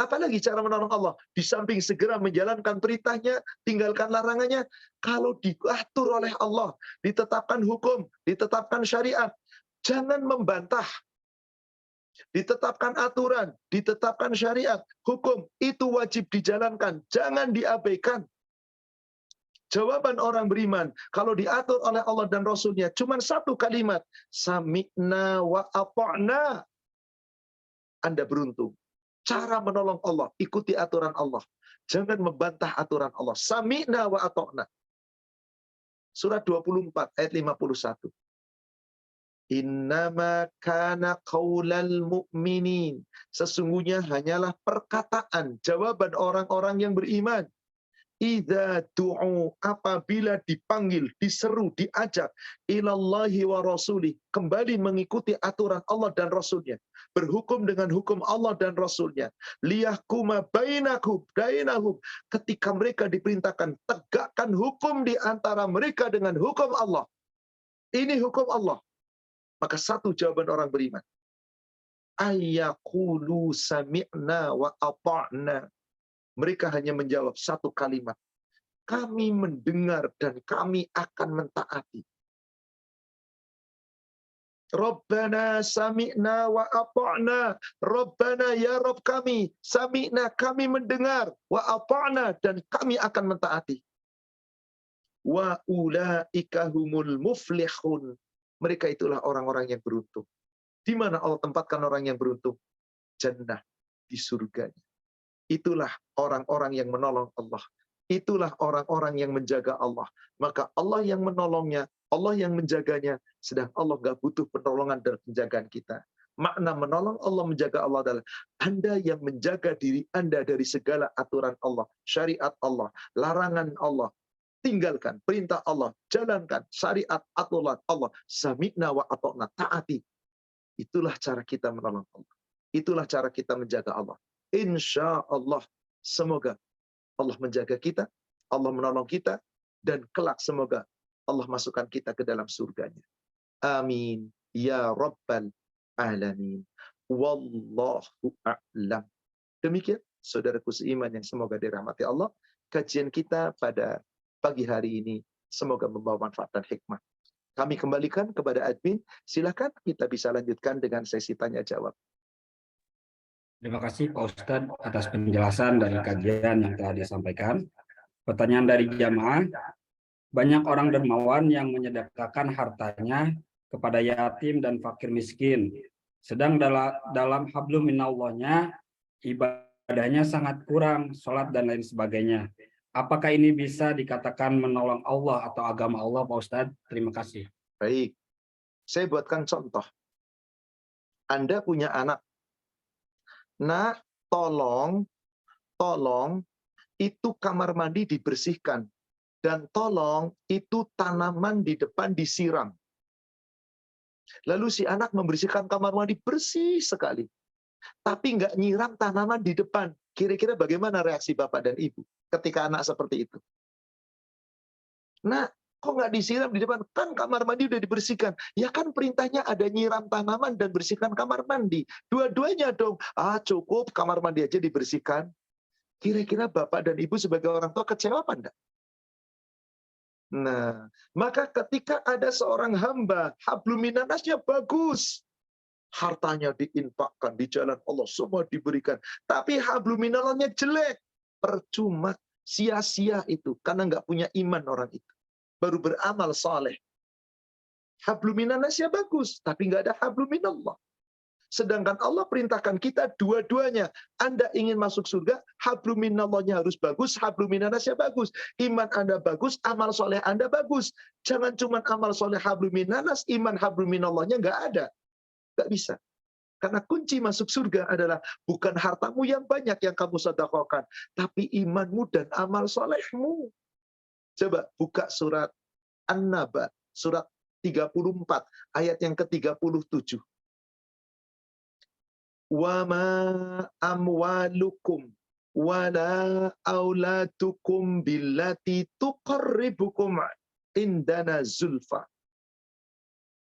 Apalagi cara menolong Allah? Di samping segera menjalankan perintahnya, tinggalkan larangannya. Kalau diatur oleh Allah, ditetapkan hukum, ditetapkan syariat, jangan membantah. Ditetapkan aturan, ditetapkan syariat, hukum, itu wajib dijalankan, jangan diabaikan. Jawaban orang beriman, kalau diatur oleh Allah dan Rasulnya, cuma satu kalimat, sami'na wa ata'na. Anda beruntung. Cara menolong Allah, ikuti aturan Allah. Jangan membantah aturan Allah. Sami'na wa ata'na. Surat 24 ayat 51. Innama kana qaulal mu'minin. Sesungguhnya hanyalah perkataan, jawaban orang-orang yang beriman. Idza du'u, apabila dipanggil, diseru, diajak ilallahi wa rasulih, kembali mengikuti aturan Allah dan Rasulnya, berhukum dengan hukum Allah dan Rasulnya, liyahkuma bainahum, ketika mereka diperintahkan tegakkan hukum di antara mereka dengan hukum Allah. Ini hukum Allah. Maka satu jawaban orang beriman, ayyaqulu sami'na wa ata'na. Mereka hanya menjawab satu kalimat, kami mendengar dan kami akan mentaati. Rabbana sami'na wa ata'na. Rabbana, ya Rabb kami, sami'na, kami mendengar, wa ata'na, dan kami akan mentaati. Wa ulaika humul muflihun. Mereka itulah orang-orang yang beruntung. Di mana Allah tempatkan orang yang beruntung? Jannah, di surganya. Itulah orang-orang yang menolong Allah. Itulah orang-orang yang menjaga Allah. Maka Allah yang menolongnya, Allah yang menjaganya, sedang Allah nggak butuh pertolongan dan penjagaan kita. Makna menolong Allah, menjaga Allah adalah Anda yang menjaga diri Anda dari segala aturan Allah, syariat Allah, larangan Allah. Tinggalkan perintah Allah, jalankan syariat aturan Allah. Sami'na wa ata'na, taati. Itulah cara kita menolong Allah. Itulah cara kita menjaga Allah. Insya Allah, semoga Allah menjaga kita, Allah menolong kita, dan kelak semoga Allah masukkan kita ke dalam surganya. Amin. Ya Rabbal Alamin. Wallahu a'lam. Demikian, saudaraku seiman yang semoga dirahmati Allah, kajian kita pada pagi hari ini semoga membawa manfaat dan hikmah. Kami kembalikan kepada admin, silakan kita bisa lanjutkan dengan sesi tanya jawab. Terima kasih Pak Ustadz atas penjelasan dari kajian yang telah disampaikan. Pertanyaan dari jamaah, banyak orang dermawan yang menyedekahkan hartanya kepada yatim dan fakir miskin. Sedang dalam hablum minallahnya, ibadahnya sangat kurang, sholat dan lain sebagainya. Apakah ini bisa dikatakan menolong Allah atau agama Allah, Pak Ustadz? Terima kasih. Baik, saya buatkan contoh. Anda punya anak. Nah, tolong itu kamar mandi dibersihkan. Dan tolong itu tanaman di depan disiram. Lalu si anak membersihkan kamar mandi bersih sekali. Tapi nggak nyiram tanaman di depan. Kira-kira bagaimana reaksi Bapak dan Ibu ketika anak seperti itu? Nah, kok nggak disiram di depan? Kan kamar mandi udah dibersihkan. Ya kan perintahnya ada nyiram tanaman dan bersihkan kamar mandi. Dua-duanya dong. Cukup kamar mandi aja dibersihkan. Kira-kira Bapak dan Ibu sebagai orang tua kecewa apa enggak? Nah, maka ketika ada seorang hamba, hablum minannasnya bagus. Hartanya diinfakkan di jalan Allah, semua diberikan. Tapi hablum minallahnya jelek. Percuma, sia-sia itu. Karena nggak punya iman orang itu. Baru beramal saleh. Habluminanasnya bagus, tapi nggak ada habluminallah. Sedangkan Allah perintahkan kita dua-duanya. Anda ingin masuk surga, habluminallahnya harus bagus, habluminanasnya bagus. Iman Anda bagus, amal soleh Anda bagus. Jangan cuma amal soleh habluminanas, iman habluminallahnya nggak ada. Nggak bisa. Karena kunci masuk surga adalah bukan hartamu yang banyak yang kamu sedekahkan, tapi imanmu dan amal solehmu. Coba buka surat An-Naba, surat 34, ayat yang ke-37. Wa ma amwalukum wala auladukum billati tuqarribukum indana zulfa.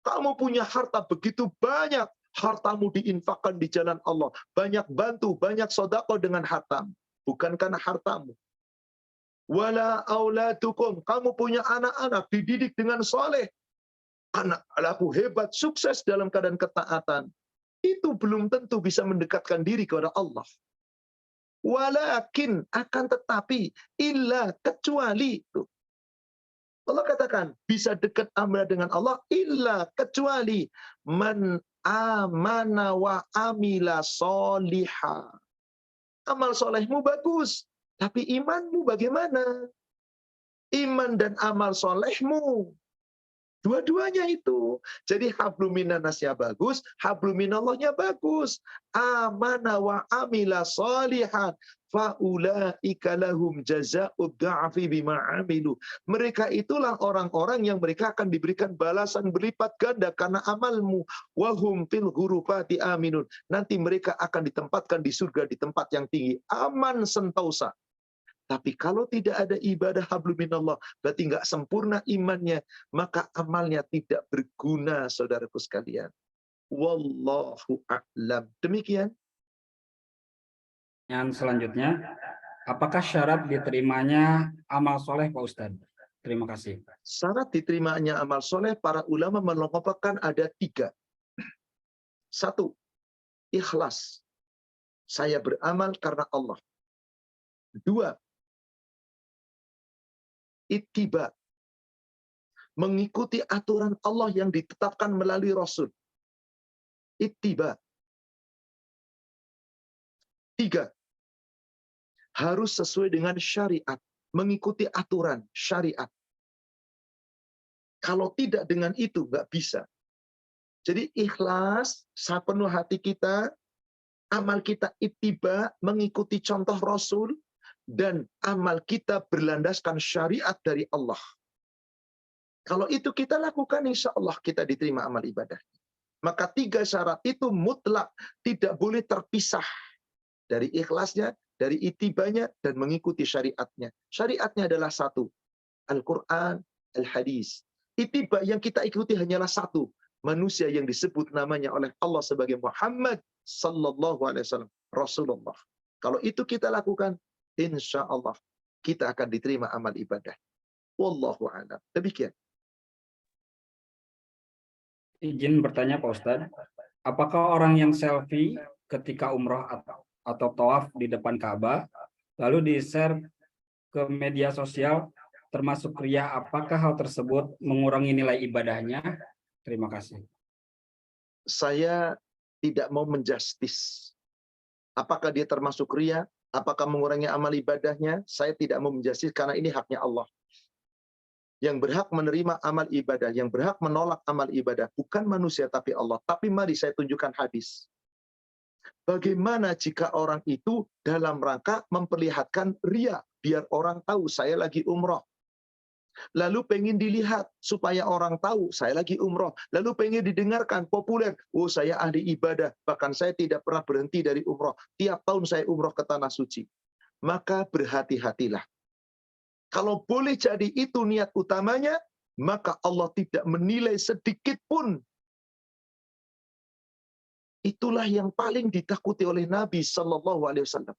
Kamu punya harta begitu banyak, hartamu diinfakkan di jalan Allah, banyak bantu, banyak sedekah dengan hartamu, bukan karena hartamu. Wala auladukum, kamu punya anak-anak dididik dengan soleh, anak laku hebat, sukses dalam keadaan ketaatan. Itu belum tentu bisa mendekatkan diri kepada Allah. Walakin, akan tetapi, illa, kecuali. Allah katakan, bisa dekat Anda dengan Allah, illa, kecuali, man amana wa amila soliha. Amal solehmu bagus, tapi imanmu bagaimana? Iman dan amal solehmu, dua-duanya itu. Jadi habluminanasnya bagus, habluminallahnya bagus. Amana wa amila salihan faulaika lahum jazaa'ud dha'fi bima 'amilu. Mereka itulah orang-orang yang mereka akan diberikan balasan berlipat ganda karena amalmu. Wa hum fil ghurufati aminun. Nanti mereka akan ditempatkan di surga di tempat yang tinggi, aman sentosa. Tapi kalau tidak ada ibadah habluminallah, berarti nggak sempurna imannya, maka amalnya tidak berguna, saudaraku sekalian. Wallahu a'lam. Demikian. Yang selanjutnya, apakah syarat diterimanya amal soleh Pak Ustadz? Terima kasih. Syarat diterimanya amal soleh, para ulama mengelompokkan ada 3. 1, ikhlas. Saya beramal karena Allah. 2, ittiba, mengikuti aturan Allah yang ditetapkan melalui Rasul. Ittiba. 3, harus sesuai dengan syariat, mengikuti aturan syariat. Kalau tidak dengan itu, nggak bisa. Jadi ikhlas, sepenuh hati kita, amal kita ittiba, mengikuti contoh Rasul, dan amal kita berlandaskan syariat dari Allah. Kalau itu kita lakukan, insya Allah kita diterima amal ibadah. Maka 3 syarat itu mutlak, tidak boleh terpisah dari ikhlasnya, dari itibanya, dan mengikuti syariatnya. Syariatnya adalah 1, Al-Quran, Al-Hadis. Itiba yang kita ikuti hanyalah 1, manusia yang disebut namanya oleh Allah sebagai Muhammad sallallahu alaihi wasallam, Rasulullah. Kalau itu kita lakukan, insya Allah kita akan diterima amal ibadah. Wallahu a'lam. Demikian. Izin bertanya Pak Ustadz, apakah orang yang selfie ketika umroh atau tawaf di depan Ka'bah, lalu di-share ke media sosial, termasuk riya, apakah hal tersebut mengurangi nilai ibadahnya? Terima kasih. Saya tidak mau menjustis. Apakah dia termasuk riya? Apakah mengurangi amal ibadahnya? Saya tidak mau menjustis karena ini haknya Allah. Yang berhak menerima amal ibadah, yang berhak menolak amal ibadah, bukan manusia tapi Allah. Tapi mari saya tunjukkan hadis. Bagaimana jika orang itu dalam rangka memperlihatkan riya, biar orang tahu saya lagi umroh. Lalu pengen dilihat supaya orang tahu saya lagi umroh. Lalu pengen didengarkan populer, oh saya ahli ibadah, bahkan saya tidak pernah berhenti dari umroh. Tiap tahun saya umroh ke tanah suci. Maka berhati-hatilah. Kalau boleh jadi itu niat utamanya, maka Allah tidak menilai sedikit pun. Itulah yang paling ditakuti oleh Nabi Sallallahu Alaihi Wasallam.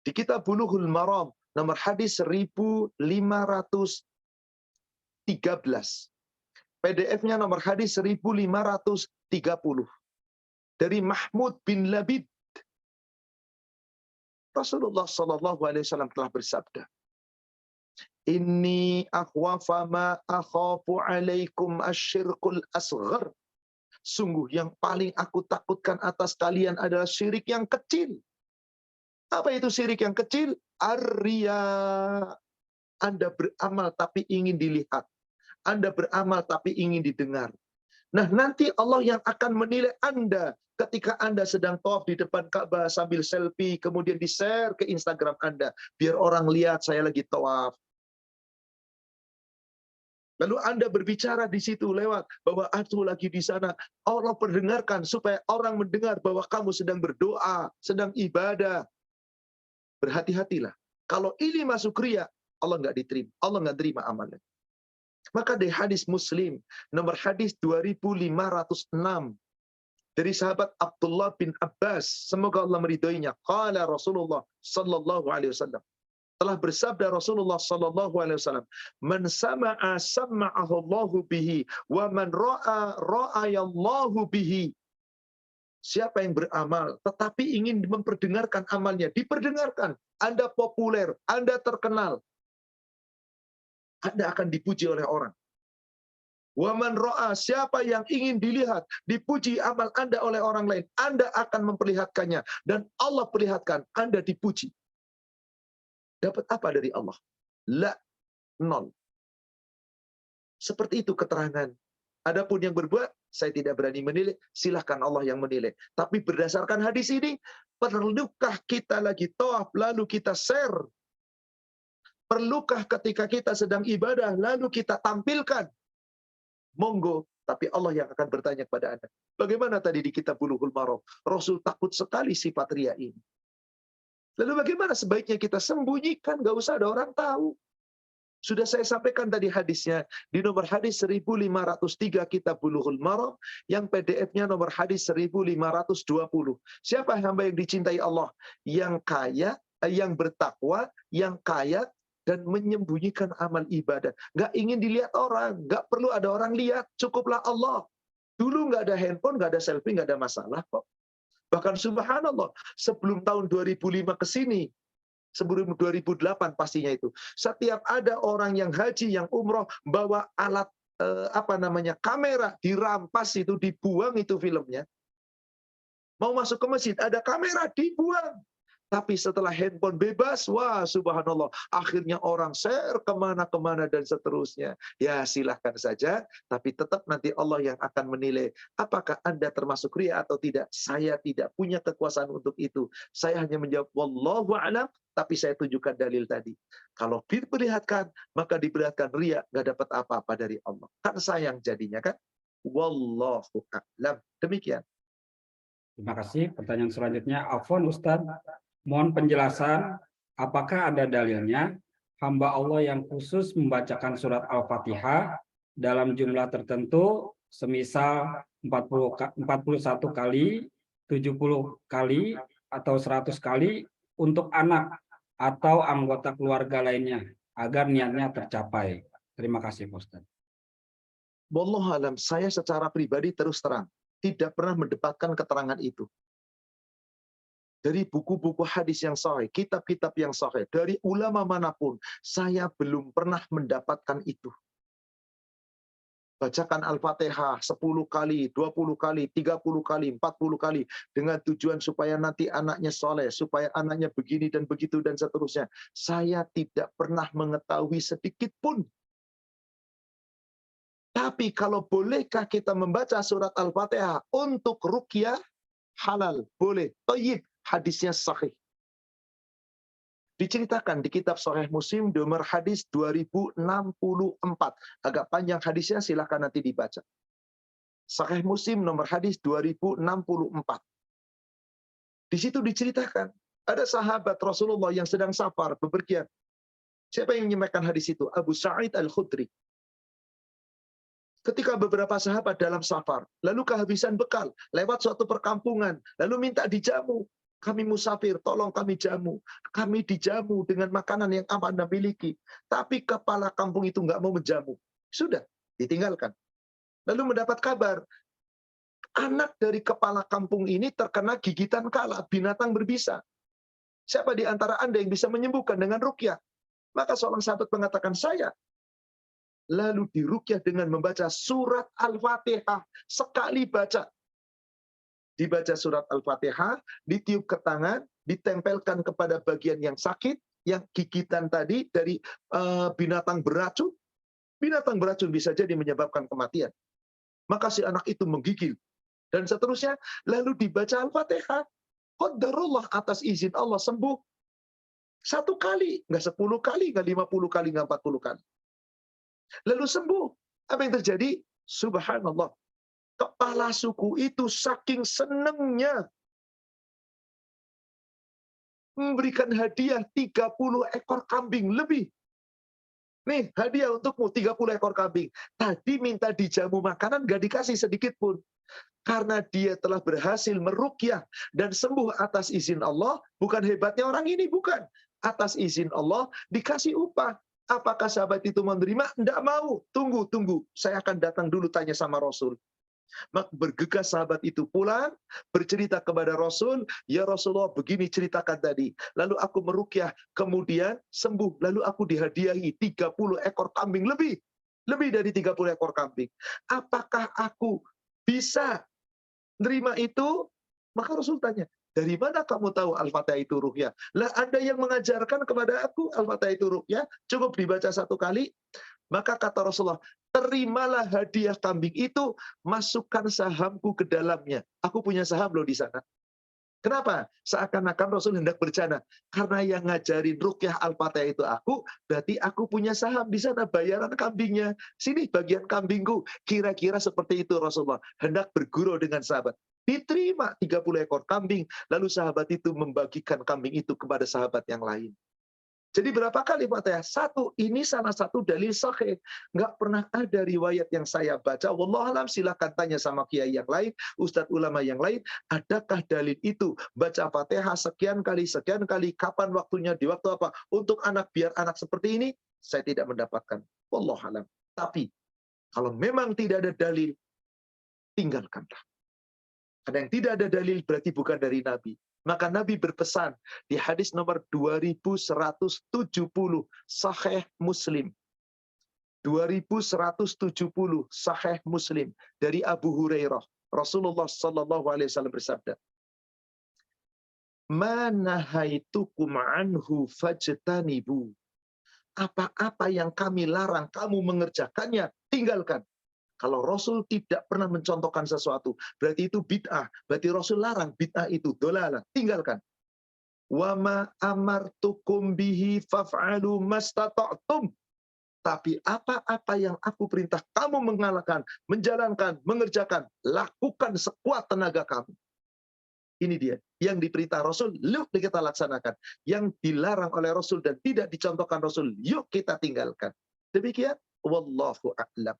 Di kitab Bulughul Maram, nomor hadis 1513. PDF-nya nomor hadis 1530. Dari Mahmud bin Labid. Rasulullah Sallallahu Alaihi Wasallam telah bersabda, Inni akhwafa ma akhafu alaikum asyirkul asghar. Sungguh yang paling aku takutkan atas kalian adalah syirik yang kecil. Apa itu syirik yang kecil? Ar-riya. Anda beramal tapi ingin dilihat. Anda beramal tapi ingin didengar. Nah, nanti Allah yang akan menilai Anda ketika Anda sedang tawaf di depan Ka'bah sambil selfie, kemudian di-share ke Instagram Anda. Biar orang lihat saya lagi tawaf. Lalu Anda berbicara di situ lewat bahwa aku lagi di sana. Allah perdengarkan supaya orang mendengar bahwa kamu sedang berdoa, sedang ibadah. Berhati-hatilah. Kalau ini masuk riya, Allah nggak diterima. Allah nggak terima amalnya. Maka dari hadis Muslim, nomor hadis 2506, dari sahabat Abdullah bin Abbas, semoga Allah meridhoinya, qala Rasulullah sallallahu alaihi wasallam, telah bersabda Rasulullah sallallahu alaihi wasallam, man sama'a sama'ahu Allahu bihi wa man ra'a ra'ayallahu bihi. Siapa yang beramal tetapi ingin memperdengarkan amalnya, diperdengarkan. Anda populer, Anda terkenal, Anda akan dipuji oleh orang. Wa man ra'a, siapa yang ingin dilihat, dipuji amal Anda oleh orang lain, Anda akan memperlihatkannya dan Allah perlihatkan, Anda dipuji. Dapat apa dari Allah? La, nol. Seperti itu keterangan. Adapun yang berbuat, saya tidak berani menilai, silahkan Allah yang menilai. Tapi berdasarkan hadis ini, perlukah kita lagi tawaf, lalu kita share? Perlukah ketika kita sedang ibadah, lalu kita tampilkan? Monggo, tapi Allah yang akan bertanya kepada Anda. Bagaimana tadi di kitab Bulughul Maram? Rasul takut sekali sifat riya ini. Lalu bagaimana sebaiknya kita sembunyikan, gak usah ada orang tahu. Sudah saya sampaikan tadi hadisnya di nomor hadis 1503 kitab Bulughul Maram, yang PDF-nya nomor hadis 1520. Siapa hamba yang dicintai Allah? Yang kaya, yang bertakwa, yang kaya, dan menyembunyikan amal ibadah. Nggak ingin dilihat orang, nggak perlu ada orang lihat, cukuplah Allah. Dulu nggak ada handphone, nggak ada selfie, nggak ada masalah kok. Bahkan subhanallah, sebelum tahun 2005 ke sini, sebelum 2008 pastinya itu, setiap ada orang yang haji, yang umroh, bawa alat kamera, dirampas itu, dibuang itu filmnya. Mau masuk ke masjid, ada kamera, dibuang. Tapi setelah handphone bebas, wah subhanallah, akhirnya orang share kemana-kemana dan seterusnya. Ya silahkan saja, tapi tetap nanti Allah yang akan menilai apakah Anda termasuk riya atau tidak. Saya tidak punya kekuasaan untuk itu. Saya hanya menjawab wallahu a'lam, tapi saya tunjukkan dalil tadi. Kalau diperlihatkan, maka diperlihatkan riya, nggak dapat apa-apa dari Allah. Kan sayang jadinya kan. Wallahu a'lam. Demikian. Terima kasih. Pertanyaan selanjutnya, Afwan Ustadz, mohon penjelasan, apakah ada dalilnya hamba Allah yang khusus membacakan surat Al-Fatihah dalam jumlah tertentu, semisal 41 kali, 70 kali, atau 100 kali untuk anak atau anggota keluarga lainnya, agar niatnya tercapai. Terima kasih, Ustaz. Wallahu alam, saya secara pribadi terus terang tidak pernah mendapatkan keterangan itu. Dari buku-buku hadis yang sahih, kitab-kitab yang sahih, dari ulama manapun, saya belum pernah mendapatkan itu. Bacakan Al-Fatihah 10 kali, 20 kali, 30 kali, 40 kali, dengan tujuan supaya nanti anaknya soleh, supaya anaknya begini dan begitu dan seterusnya. Saya tidak pernah mengetahui sedikit pun. Tapi kalau bolehkah kita membaca surat Al-Fatihah untuk ruqyah, halal, boleh, thayyib. Hadisnya sahih. Diceritakan di kitab Sahih Muslim nomor hadis 2064. Agak panjang hadisnya, silakan nanti dibaca. Sahih Muslim nomor hadis 2064. Di situ diceritakan ada sahabat Rasulullah yang sedang safar bepergian. Siapa yang menyampaikan hadis itu? Abu Sa'id Al-Khudri. Ketika beberapa sahabat dalam safar, lalu kehabisan bekal, lewat suatu perkampungan, lalu minta dijamu. Kami musafir, tolong kami jamu. Kami dijamu dengan makanan yang Anda miliki. Tapi kepala kampung itu nggak mau menjamu. Sudah, ditinggalkan. Lalu mendapat kabar, anak dari kepala kampung ini terkena gigitan kala, binatang berbisa. Siapa di antara Anda yang bisa menyembuhkan dengan ruqyah? Maka seorang sahabat mengatakan, saya lalu diruqyah dengan membaca surat Al-Fatihah. Sekali baca, dibaca surat Al-Fatihah, ditiup ke tangan, ditempelkan kepada bagian yang sakit, yang gigitan tadi dari binatang beracun. Binatang beracun bisa jadi menyebabkan kematian. Maka si anak itu menggigil. Dan seterusnya, lalu dibaca Al-Fatihah. Qadarullah, atas izin Allah sembuh. 1 kali, nggak 10 kali, nggak 50 kali, nggak 40 kali. Lalu sembuh. Apa yang terjadi? Subhanallah. Kepala suku itu saking senengnya memberikan hadiah 30 ekor kambing lebih. Nih, hadiah untukmu 30 ekor kambing. Tadi minta dijamu makanan, nggak dikasih sedikit pun. Karena dia telah berhasil meruqyah dan sembuh atas izin Allah. Bukan hebatnya orang ini, bukan. Atas izin Allah dikasih upah. Apakah sahabat itu menerima? Tidak mau. Tunggu. Saya akan datang dulu tanya sama Rasul. Maka bergegas sahabat itu pulang, bercerita kepada Rasul, ya Rasulullah begini ceritakan tadi. Lalu aku meruqyah, kemudian sembuh. Lalu aku dihadiahi 30 ekor kambing lebih. Lebih dari 30 ekor kambing. Apakah aku bisa nerima itu? Maka Rasul tanya, dari mana kamu tahu Al-Fatihah itu ruqyah? Lah ada yang mengajarkan kepada aku Al-Fatihah itu ruqyah, cukup dibaca 1 kali. Maka kata Rasulullah, terimalah hadiah kambing itu, masukkan sahamku ke dalamnya. Aku punya saham loh di sana. Kenapa? Seakan-akan Rasul hendak bercanda. Karena yang ngajarin ruqyah Al-Fatihah itu aku, berarti aku punya saham di sana, bayaran kambingnya. Sini bagian kambingku. Kira-kira seperti itu Rasulullah. Hendak bergurau dengan sahabat. Diterima 30 ekor kambing. Lalu sahabat itu membagikan kambing itu kepada sahabat yang lain. Jadi berapa kali Fatihah? 1. Ini salah satu dalil sahih. Nggak pernah ada riwayat yang saya baca. Wallahualam, silakan tanya sama kiai yang lain, ustadz ulama yang lain. Adakah dalil itu? Baca Fatihah sekian kali, kapan waktunya, di waktu apa? Untuk anak, biar anak seperti ini, saya tidak mendapatkan. Wallahualam. Tapi, kalau memang tidak ada dalil, tinggalkanlah. Karena yang tidak ada dalil berarti bukan dari Nabi. Maka Nabi berpesan di hadis nomor 2170 Sahih Muslim. 2170 Sahih Muslim dari Abu Hurairah. Rasulullah sallallahu alaihi wasallam bersabda, "Ma nahaitukum anhu fajtanibu." Apa-apa yang kami larang kamu mengerjakannya, tinggalkan. Kalau Rasul tidak pernah mencontohkan sesuatu, berarti itu bid'ah. Berarti Rasul larang bid'ah itu, dolalah, tinggalkan. Wa ma amartukum bihi faf'alu mastata'tum. Tapi apa-apa yang aku perintah kamu menjalankan, mengerjakan, lakukan sekuat tenaga kamu. Ini dia, yang diperintah Rasul, yuk kita laksanakan. Yang dilarang oleh Rasul dan tidak dicontohkan Rasul, yuk kita tinggalkan. Demikian, wallahu a'lam.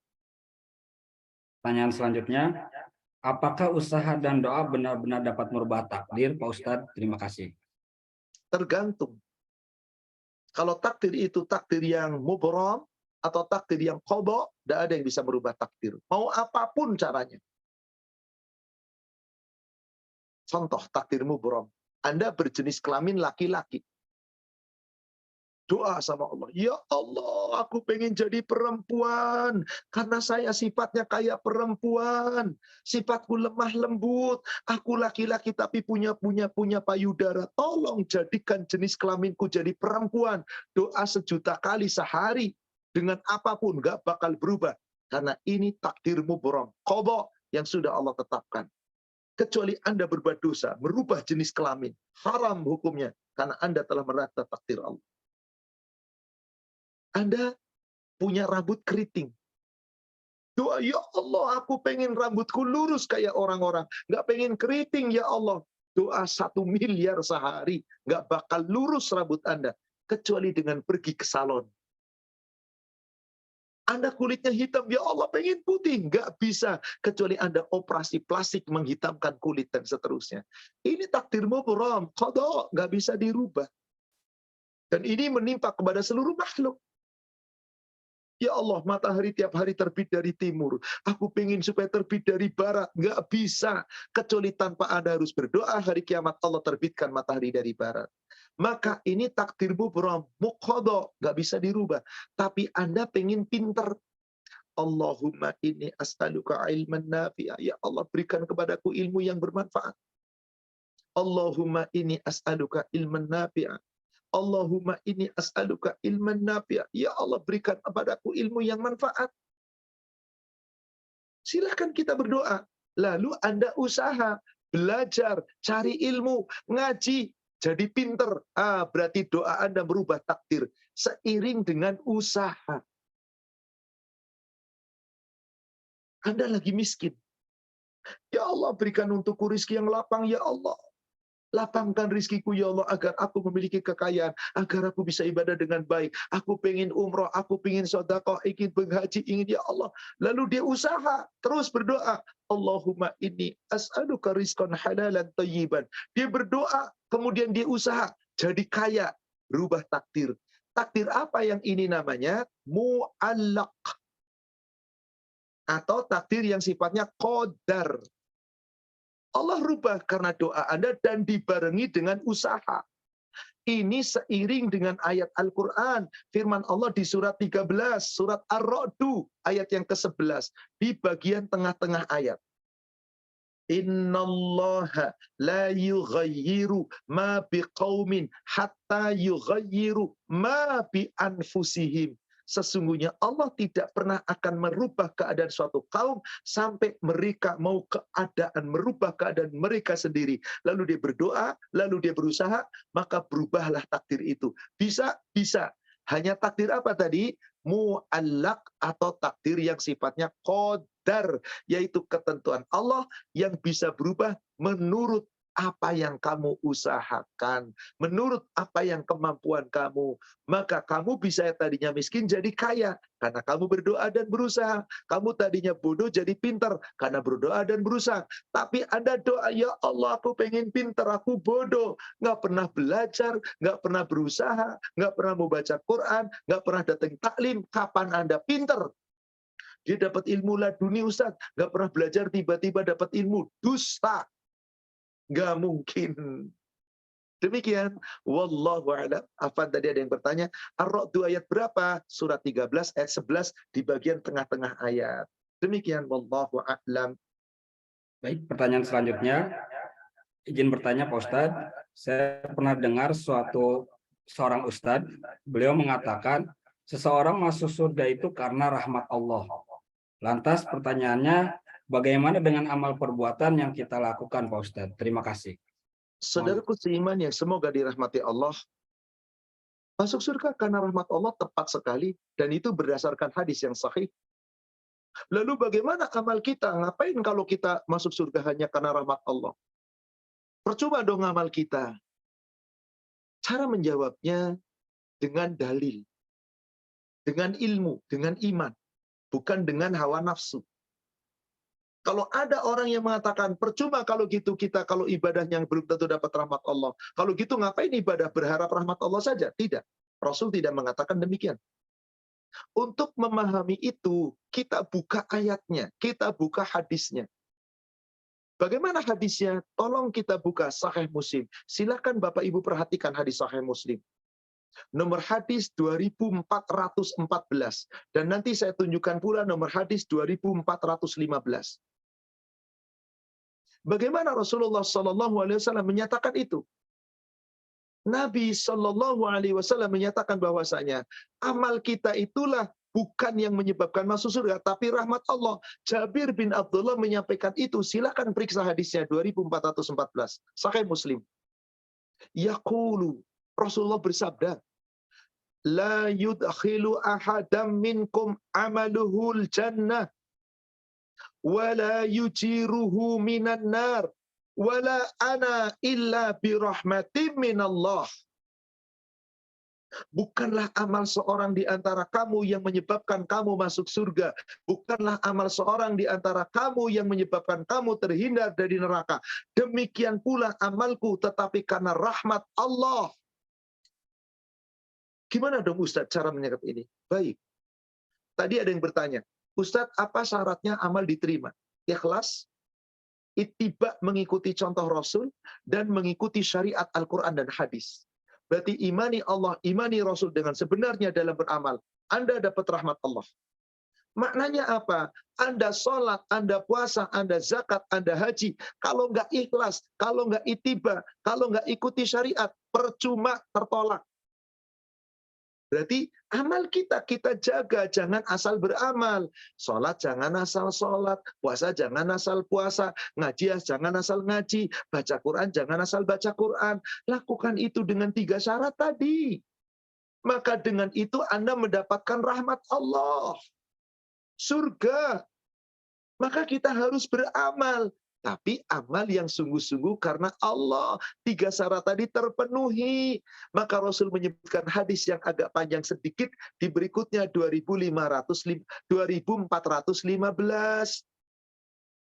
Pertanyaan selanjutnya, apakah usaha dan doa benar-benar dapat merubah takdir, Pak Ustadz? Terima kasih. Tergantung. Kalau takdir itu takdir yang mubram atau takdir yang qada, tidak ada yang bisa merubah takdir. Mau apapun caranya. Contoh takdir mubram. Anda berjenis kelamin laki-laki. Doa sama Allah. Ya Allah, aku pengen jadi perempuan. Karena saya sifatnya kayak perempuan. Sifatku lemah lembut. Aku laki-laki tapi punya payudara. Tolong jadikan jenis kelaminku jadi perempuan. Doa 1.000.000 kali sehari. Dengan apapun, gak bakal berubah. Karena ini takdir mubram. Qada yang sudah Allah tetapkan. Kecuali Anda berbuat dosa, merubah jenis kelamin. Haram hukumnya. Karena Anda telah merata takdir Allah. Anda punya rambut keriting. Doa, ya Allah, aku pengen rambutku lurus kayak orang-orang. Nggak pengen keriting, ya Allah. Doa 1 miliar sehari. Nggak bakal lurus rambut Anda. Kecuali dengan pergi ke salon. Anda kulitnya hitam, ya Allah pengen putih. Nggak bisa. Kecuali Anda operasi plastik menghitamkan kulit dan seterusnya. Ini takdir mubram. Qada, nggak bisa dirubah. Dan ini menimpa kepada seluruh makhluk. Ya Allah, matahari tiap hari terbit dari timur. Aku pengen supaya terbit dari barat. Nggak bisa. Kecuali tanpa Anda harus berdoa, hari kiamat Allah terbitkan matahari dari barat. Maka ini takdirmu bro, muqadha, nggak bisa dirubah. Tapi Anda pengen pinter. Allahumma inni as'aluka ilman nafi'a. Ya Allah, berikan kepadaku ilmu yang bermanfaat. Allahumma inni as'aluka ilman nafi'a. Allahumma inni as'aluka ilman nafi'a. Ya Allah, berikan kepadaku ilmu yang manfaat. Silakan kita berdoa. Lalu Anda usaha, belajar, cari ilmu, ngaji, jadi pinter. Berarti doa Anda merubah takdir seiring dengan usaha. Anda lagi miskin. Ya Allah, berikan untukku rizki yang lapang, ya Allah. Lapangkan rizkiku ya Allah agar aku memiliki kekayaan, agar aku bisa ibadah dengan baik. Aku pengen umroh, aku pengen sedekah, ingin berhaji, ingin ya Allah. Lalu dia usaha, terus berdoa. Allahumma inni as'aluka rizqan halalan thayyiban. Dia berdoa, kemudian dia usaha, jadi kaya, berubah takdir. Takdir apa yang ini namanya? Mu'allaq. Atau takdir yang sifatnya qadar. Allah rubah karena doa Anda dan dibarengi dengan usaha. Ini seiring dengan ayat Al-Quran. Firman Allah di surat 13, surat Ar-Ra'du, ayat yang ke-11. Di bagian tengah-tengah ayat. Innallaha la yughayyiru ma biqaumin hatta yughayyiru ma bi anfusihim. Sesungguhnya Allah tidak pernah akan merubah keadaan suatu kaum sampai mereka mau merubah keadaan mereka sendiri. Lalu dia berdoa, lalu dia berusaha, maka berubahlah takdir itu. Bisa, bisa. Hanya takdir apa tadi? Mu'allaq atau takdir yang sifatnya qadar, yaitu ketentuan Allah yang bisa berubah menurut apa yang kamu usahakan, menurut apa yang kemampuan kamu. Maka kamu bisa tadinya miskin jadi kaya karena kamu berdoa dan berusaha. Kamu tadinya bodoh jadi pintar karena berdoa dan berusaha. Tapi Anda doa, ya Allah aku pengen pintar, aku bodoh, nggak pernah belajar, nggak pernah berusaha, nggak pernah membaca Quran, nggak pernah datang taklim. Kapan Anda pintar? Dia dapat ilmu laduni Ustaz, nggak pernah belajar, tiba-tiba dapat ilmu, dusta. Nggak mungkin. Demikian. Wallahu a'lam. Afan tadi ada yang bertanya, Ar-Ra'du ayat berapa? Surat 13 ayat 11 di bagian tengah-tengah ayat. Demikian. Wallahu a'lam. Baik, pertanyaan selanjutnya. Izin bertanya Pak Ustadz. Saya pernah dengar seorang Ustadz, beliau mengatakan seseorang masuk surga itu karena rahmat Allah. Lantas pertanyaannya, bagaimana dengan amal perbuatan yang kita lakukan, Pak Ustadz? Terima kasih. Saudaraku seiman yang semoga dirahmati Allah, masuk surga karena rahmat Allah tepat sekali, dan itu berdasarkan hadis yang sahih. Lalu bagaimana amal kita? Ngapain kalau kita masuk surga hanya karena rahmat Allah? Percuma dong amal kita. Cara menjawabnya dengan dalil, dengan ilmu, dengan iman, bukan dengan hawa nafsu. Kalau ada orang yang mengatakan, percuma kalau gitu kita kalau ibadahnya yang belum tentu dapat rahmat Allah. Kalau gitu ngapain ibadah berharap rahmat Allah saja? Tidak. Rasul tidak mengatakan demikian. Untuk memahami itu, kita buka ayatnya, kita buka hadisnya. Bagaimana hadisnya? Tolong kita buka Sahih Muslim. Silakan Bapak Ibu perhatikan hadis Sahih Muslim. Nomor hadis 2414. Dan nanti saya tunjukkan pula nomor hadis 2415. Bagaimana Rasulullah SAW menyatakan itu? Nabi SAW menyatakan bahwasanya amal kita itulah bukan yang menyebabkan masuk surga, tapi rahmat Allah. Jabir bin Abdullah menyampaikan itu. Silakan periksa hadisnya 2414. Sahih Muslim. Yaqulu, Rasulullah bersabda, la yudkhilu ahadam minkum amaluhul jannah wala yujiruhu minan nar wala ana illa birahmatim minallah. Bukanlah amal seorang di antara kamu yang menyebabkan kamu masuk surga. Bukanlah amal seorang di antara kamu yang menyebabkan kamu terhindar dari neraka. Demikian pula amalku, tetapi karena rahmat Allah. Gimana dong Ustaz cara menyangkap ini? Baik. Tadi ada yang bertanya, Ustadz, apa syaratnya amal diterima? Ikhlas, ittiba mengikuti contoh Rasul, dan mengikuti syariat Al-Quran dan hadis. Berarti imani Allah, imani Rasul dengan sebenarnya dalam beramal. Anda dapat rahmat Allah. Maknanya apa? Anda sholat, Anda puasa, Anda zakat, Anda haji. Kalau nggak ikhlas, kalau nggak ittiba, kalau nggak ikuti syariat, percuma, tertolak. Berarti amal kita jaga, jangan asal beramal. Sholat jangan asal sholat, puasa jangan asal puasa, ngaji jangan asal ngaji, baca Quran jangan asal baca Quran. Lakukan itu dengan 3 syarat tadi. Maka dengan itu Anda mendapatkan rahmat Allah. Surga. Maka kita harus beramal. Tapi amal yang sungguh-sungguh karena Allah. 3 syarat tadi terpenuhi. Maka Rasul menyebutkan hadis yang agak panjang sedikit. Di berikutnya 2415.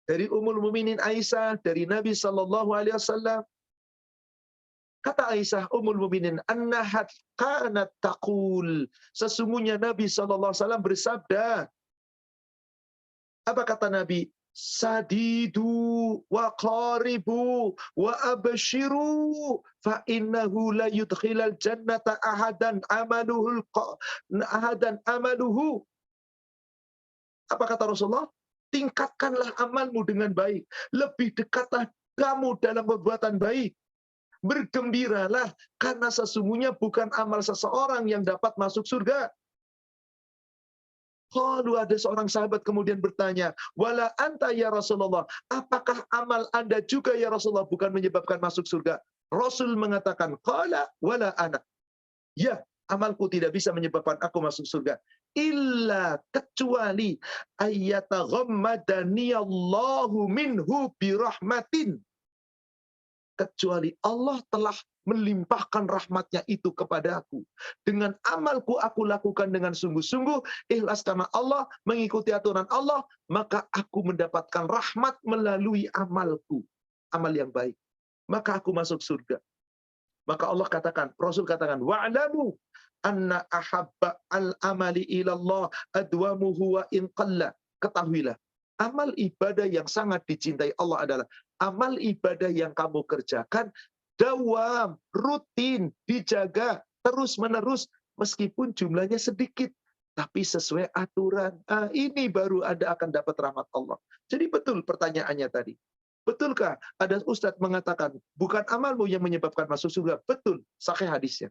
Dari Ummul Mukminin Aisyah. Dari Nabi SAW. Kata Aisyah Ummul Mukminin. Annahat kanat taqul. Sesungguhnya Nabi SAW bersabda. Apa kata Nabi? Sadidu wa qaribu wa abshiru fa innahu la yudkhilal jannata ahadan amaluhu. Apa kata Rasulullah? Tingkatkanlah amalmu dengan baik. Lebih dekatlah kamu dalam perbuatan baik. Bergembiralah karena sesungguhnya bukan amal seseorang yang dapat masuk surga. Kalau ada seorang sahabat kemudian bertanya, wala anta ya Rasulullah, apakah amal Anda juga ya Rasulullah bukan menyebabkan masuk surga? Rasul mengatakan, qala wala ana. Ya, amalku tidak bisa menyebabkan aku masuk surga. Illa kecuali ayyataghammadaniyallahu minhu birahmatin. Kecuali Allah telah melimpahkan rahmatnya itu kepada aku. Dengan amalku aku lakukan dengan sungguh-sungguh, ikhlas karena Allah, mengikuti aturan Allah, maka aku mendapatkan rahmat melalui amalku. Amal yang baik. Maka aku masuk surga. Maka Allah katakan, Rasul katakan, wa'lamu anna ahabba al-amali ilallah adwamuhu wa in qalla. Ketahuilah, amal ibadah yang sangat dicintai Allah adalah amal ibadah yang kamu kerjakan dawam, rutin, dijaga, terus-menerus, meskipun jumlahnya sedikit, tapi sesuai aturan. Ini baru Anda akan dapat rahmat Allah. Jadi betul pertanyaannya tadi. Betulkah ada ustadz mengatakan, bukan amalmu yang menyebabkan masuk surga? Betul, sahih hadisnya.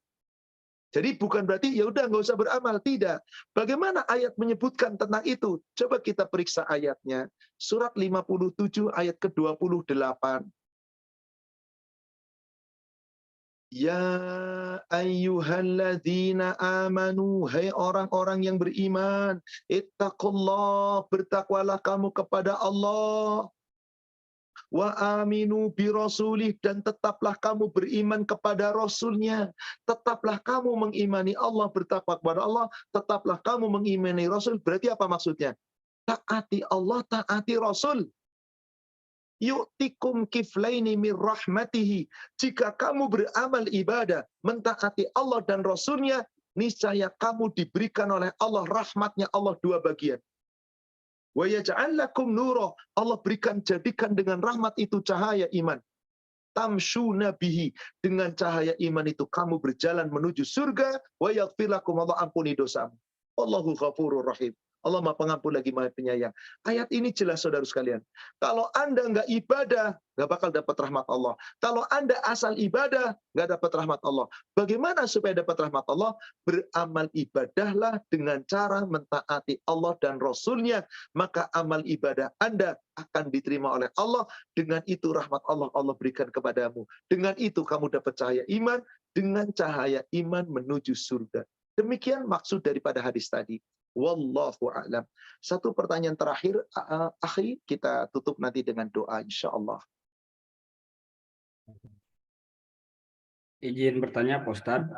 Jadi bukan berarti ya udah nggak usah beramal, tidak. Bagaimana ayat menyebutkan tentang itu? Coba kita periksa ayatnya. Surat 57 ayat ke-28. Ya ayyuhalladzina amanu, hai orang-orang yang beriman, ittaqullah, bertakwalah kamu kepada Allah. Wa aminu bi rasulih, dan tetaplah kamu beriman kepada Rasulnya. Tetaplah kamu mengimani Allah, bertakwa kepada Allah, tetaplah kamu mengimani Rasul. Berarti apa maksudnya? Taati Allah, taati Rasul. Yu'tikum kiflaini min rahmatihi. Jika kamu beramal ibadah, mentaati Allah dan Rasulnya, niscaya kamu diberikan oleh Allah rahmatnya Allah 2 bagian. Wa yaj'al lakum nura. Allah jadikan dengan rahmat itu cahaya iman. Tamshuna bihi. Dengan cahaya iman itu kamu berjalan menuju surga. Wa yaghfir lakum, Allah ampuni dosamu. Allahu ghafurur rahim. Allah Maha Pengampun lagi Maha Penyayang. Ayat ini jelas saudara sekalian. Kalau Anda nggak ibadah, nggak bakal dapat rahmat Allah. Kalau Anda asal ibadah, nggak dapat rahmat Allah. Bagaimana supaya dapat rahmat Allah? Beramal ibadahlah dengan cara mentaati Allah dan Rasulnya. Maka amal ibadah Anda akan diterima oleh Allah. Dengan itu rahmat Allah Allah berikan kepadamu. Dengan itu kamu dapat cahaya iman. Dengan cahaya iman menuju surga. Demikian maksud daripada hadis tadi. Wallahu a'lam. Satu pertanyaan terakhir, akhi, kita tutup nanti dengan doa insyaallah. Izin bertanya Pak Ustadz,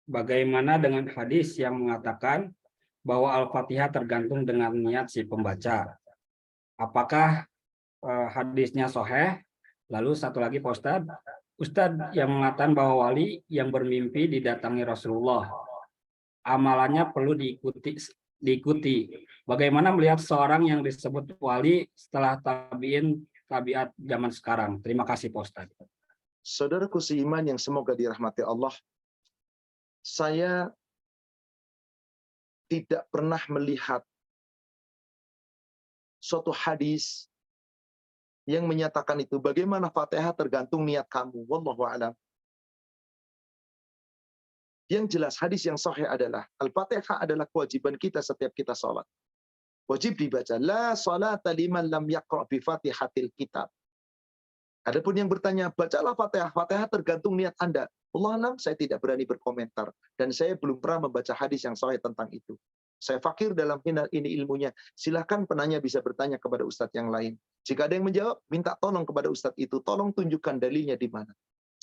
bagaimana dengan hadis yang mengatakan bahwa Al-Fatihah tergantung dengan niat si pembaca? Apakah hadisnya sahih? Lalu satu lagi Pak Ustadz, Ustadz yang mengatakan bahwa wali yang bermimpi didatangi Rasulullah, amalannya perlu diikuti diikuti. Bagaimana melihat seorang yang disebut wali setelah tabiat zaman sekarang? Terima kasih Pak Ustadz. Saudaraku seiman yang semoga dirahmati Allah, saya tidak pernah melihat suatu hadis yang menyatakan itu. Bagaimana Fatihah tergantung niat kamu. Wallahu a'lam. Yang jelas hadis yang sahih adalah Al-Fatihah adalah kewajiban kita setiap kita sholat. Wajib dibaca. La salata liman lam yaqra' bi Fatihatil kitab. Adapun yang bertanya, bacalah Fatihah. Fatihah tergantung niat Anda. Allah alam, saya tidak berani berkomentar. Dan saya belum pernah membaca hadis yang sahih tentang itu. Saya fakir dalam ini ilmunya. Silahkan penanya bisa bertanya kepada ustadz yang lain. Jika ada yang menjawab, minta tolong kepada ustadz itu. Tolong tunjukkan dalilnya di mana.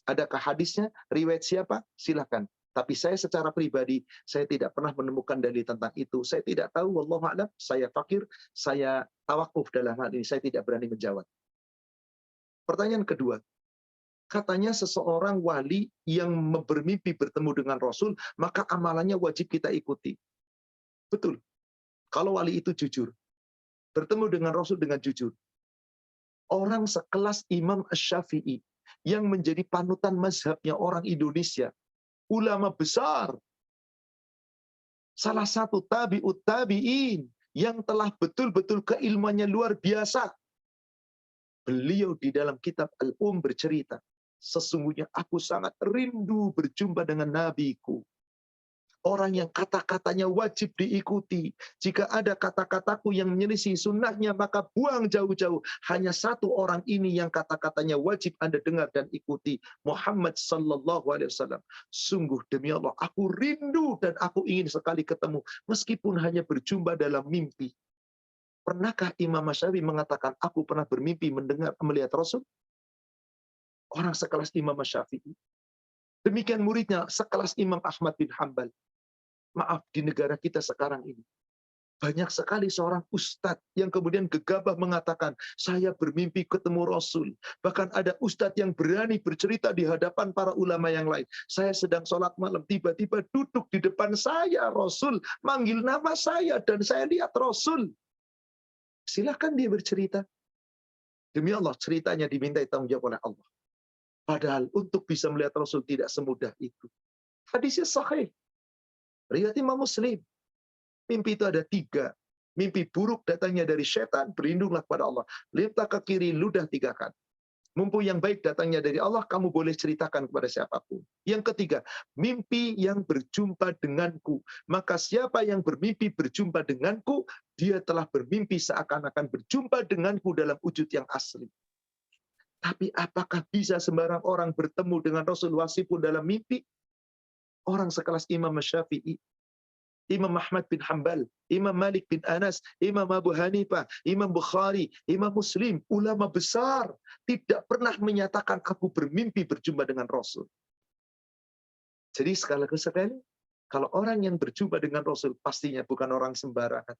Adakah hadisnya? Riwayat siapa? Silahkan. Tapi saya secara pribadi, saya tidak pernah menemukan dalil tentang itu. Saya tidak tahu, wallahu a'lam. Saya fakir, saya tawakuf dalam hal ini. Saya tidak berani menjawab. Pertanyaan kedua, katanya seseorang wali yang bermimpi bertemu dengan Rasul, maka amalannya wajib kita ikuti. Betul. Kalau wali itu jujur, bertemu dengan Rasul dengan jujur. Orang sekelas Imam Asy-Syafi'i yang menjadi panutan mazhabnya orang Indonesia, ulama besar, salah satu tabi'ut tabi'in yang telah betul-betul keilmuannya luar biasa. Beliau di dalam kitab bercerita, sesungguhnya aku sangat rindu berjumpa dengan nabiku. Orang yang kata-katanya wajib diikuti. Jika ada kata-kataku yang menyelisih sunnahnya, maka buang jauh-jauh. Hanya satu orang ini yang kata-katanya wajib Anda dengar dan ikuti. Muhammad sallallahu alaihi wasallam. Sungguh demi Allah, aku rindu dan aku ingin sekali ketemu. Meskipun hanya berjumpa dalam mimpi. Pernahkah Imam Syafi'i mengatakan, aku pernah bermimpi melihat Rasul? Orang sekelas Imam Syafi'i. Demikian muridnya sekelas Imam Ahmad bin Hanbal. Maaf, di negara kita sekarang ini. Banyak sekali seorang ustadz yang kemudian gegabah mengatakan, saya bermimpi ketemu Rasul. Bahkan ada ustadz yang berani bercerita di hadapan para ulama yang lain. Saya sedang sholat malam, tiba-tiba duduk di depan saya Rasul. Manggil nama saya dan saya lihat Rasul. Silahkan dia bercerita. Demi Allah, ceritanya dimintai tanggung jawab oleh Allah. Padahal untuk bisa melihat Rasul tidak semudah itu. Hadisnya sahih. Riwayat Imam Muslim. Mimpi itu ada 3. Mimpi buruk datangnya dari setan, berlindunglah kepada Allah. Lihat ke kiri, ludah 3 kali. Mimpi yang baik datangnya dari Allah, kamu boleh ceritakan kepada siapapun. Yang ketiga, mimpi yang berjumpa denganku. Maka siapa yang bermimpi berjumpa denganku, dia telah bermimpi seakan-akan berjumpa denganku dalam wujud yang asli. Tapi apakah bisa sembarang orang bertemu dengan Rasul walaupun dalam mimpi? Orang sekelas Imam Syafi'i, Imam Ahmad bin Hanbal, Imam Malik bin Anas, Imam Abu Hanifah, Imam Bukhari, Imam Muslim, ulama besar, tidak pernah menyatakan aku bermimpi berjumpa dengan Rasul. Jadi sekali lagi, kalau orang yang berjumpa dengan Rasul, pastinya bukan orang sembarangan.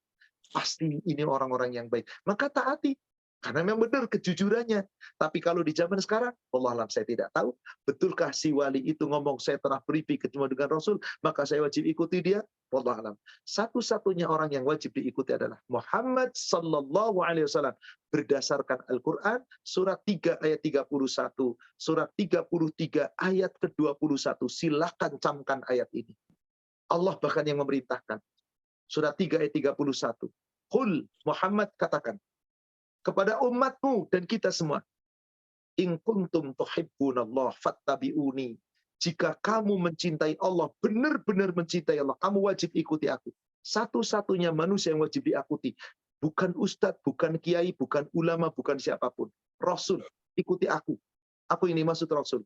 Pasti ini orang-orang yang baik. Maka taati. Karena memang benar kejujurannya. Tapi kalau di zaman sekarang, Allah alam saya tidak tahu. Betulkah si wali itu ngomong saya telah bermimpi ketemu dengan Rasul, maka saya wajib ikuti dia? Allah alam. Satu-satunya orang yang wajib diikuti adalah Muhammad sallallahu alaihi wasallam. Berdasarkan Al-Quran, surat 3 ayat 31, surat 33 ayat ke-21. Silahkan camkan ayat ini. Allah bahkan yang memerintahkan. Surat 3 ayat 31. Qul, Muhammad katakan kepada umatmu dan kita semua, in kuntum tuhibbunallah fattabi'uni. Jika kamu mencintai Allah, benar-benar mencintai Allah, kamu wajib ikuti aku. Satu-satunya manusia yang wajib diikuti, bukan ustadz, bukan kiai, bukan ulama, bukan siapapun. Rasul, ikuti aku. Aku ini maksud Rasul.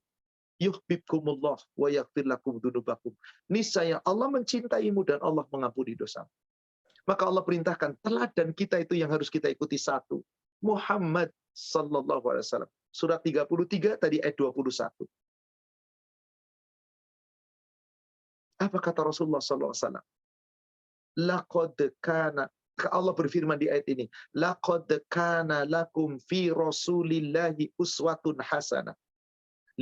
Yuhibbukumullah wa yaghfir lakum dzunubakum. Niscaya Allah mencintaimu dan Allah mengampuni dosamu. Maka Allah perintahkan teladan kita itu yang harus kita ikuti satu. Muhammad sallallahu alaihi wasallam. Surat 33 tadi ayat 21. Apa kata Rasulullah sallallahu alaihi wasallam? Laqad kana, Allah berfirman di ayat ini, laqad kana lakum fi Rasulillahi uswatun hasanah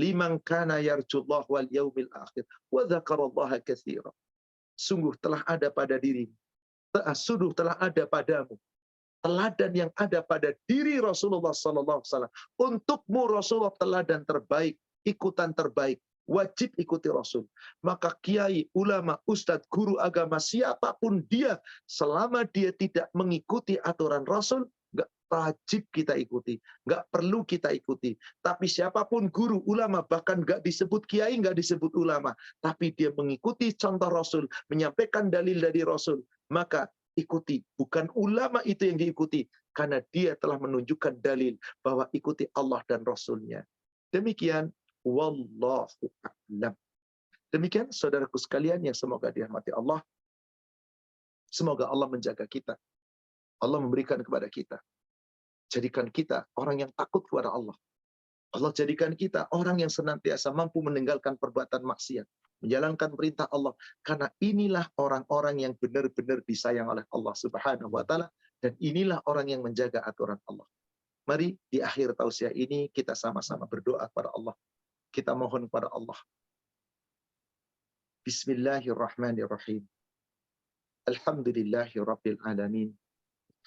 liman kana yarjullah wal yaumil akhir wa dzakarallaha katsiran. Sungguh telah ada pada dirimu Sungguh telah ada padamu teladan yang ada pada diri Rasulullah sallallahu alaihi wasallam. Untukmu Rasulullah teladan terbaik, ikutan terbaik. Wajib ikuti Rasul. Maka kiai, ulama, ustadz, guru agama, siapapun dia, selama dia tidak mengikuti aturan Rasul, nggak wajib kita ikuti, nggak perlu kita ikuti. Tapi siapapun guru, ulama, bahkan nggak disebut kiai, nggak disebut ulama, tapi dia mengikuti contoh Rasul, menyampaikan dalil dari Rasul, maka ikuti. Bukan ulama itu yang diikuti, karena dia telah menunjukkan dalil bahwa ikuti Allah dan Rasulnya. Demikian, wallahu a'lam. Demikian saudaraku sekalian yang semoga dirahmati Allah. Semoga Allah menjaga kita. Allah memberikan kepada kita. Jadikan kita orang yang takut kepada Allah. Allah jadikan kita orang yang senantiasa mampu meninggalkan perbuatan maksiat, menjalankan perintah Allah, karena inilah orang-orang yang benar-benar disayang oleh Allah Subhanahu wa taala, dan inilah orang yang menjaga aturan Allah. Mari di akhir tausiah ini kita sama-sama berdoa kepada Allah. Kita mohon kepada Allah. Bismillahirrahmanirrahim. Alhamdulillahirabbil alamin.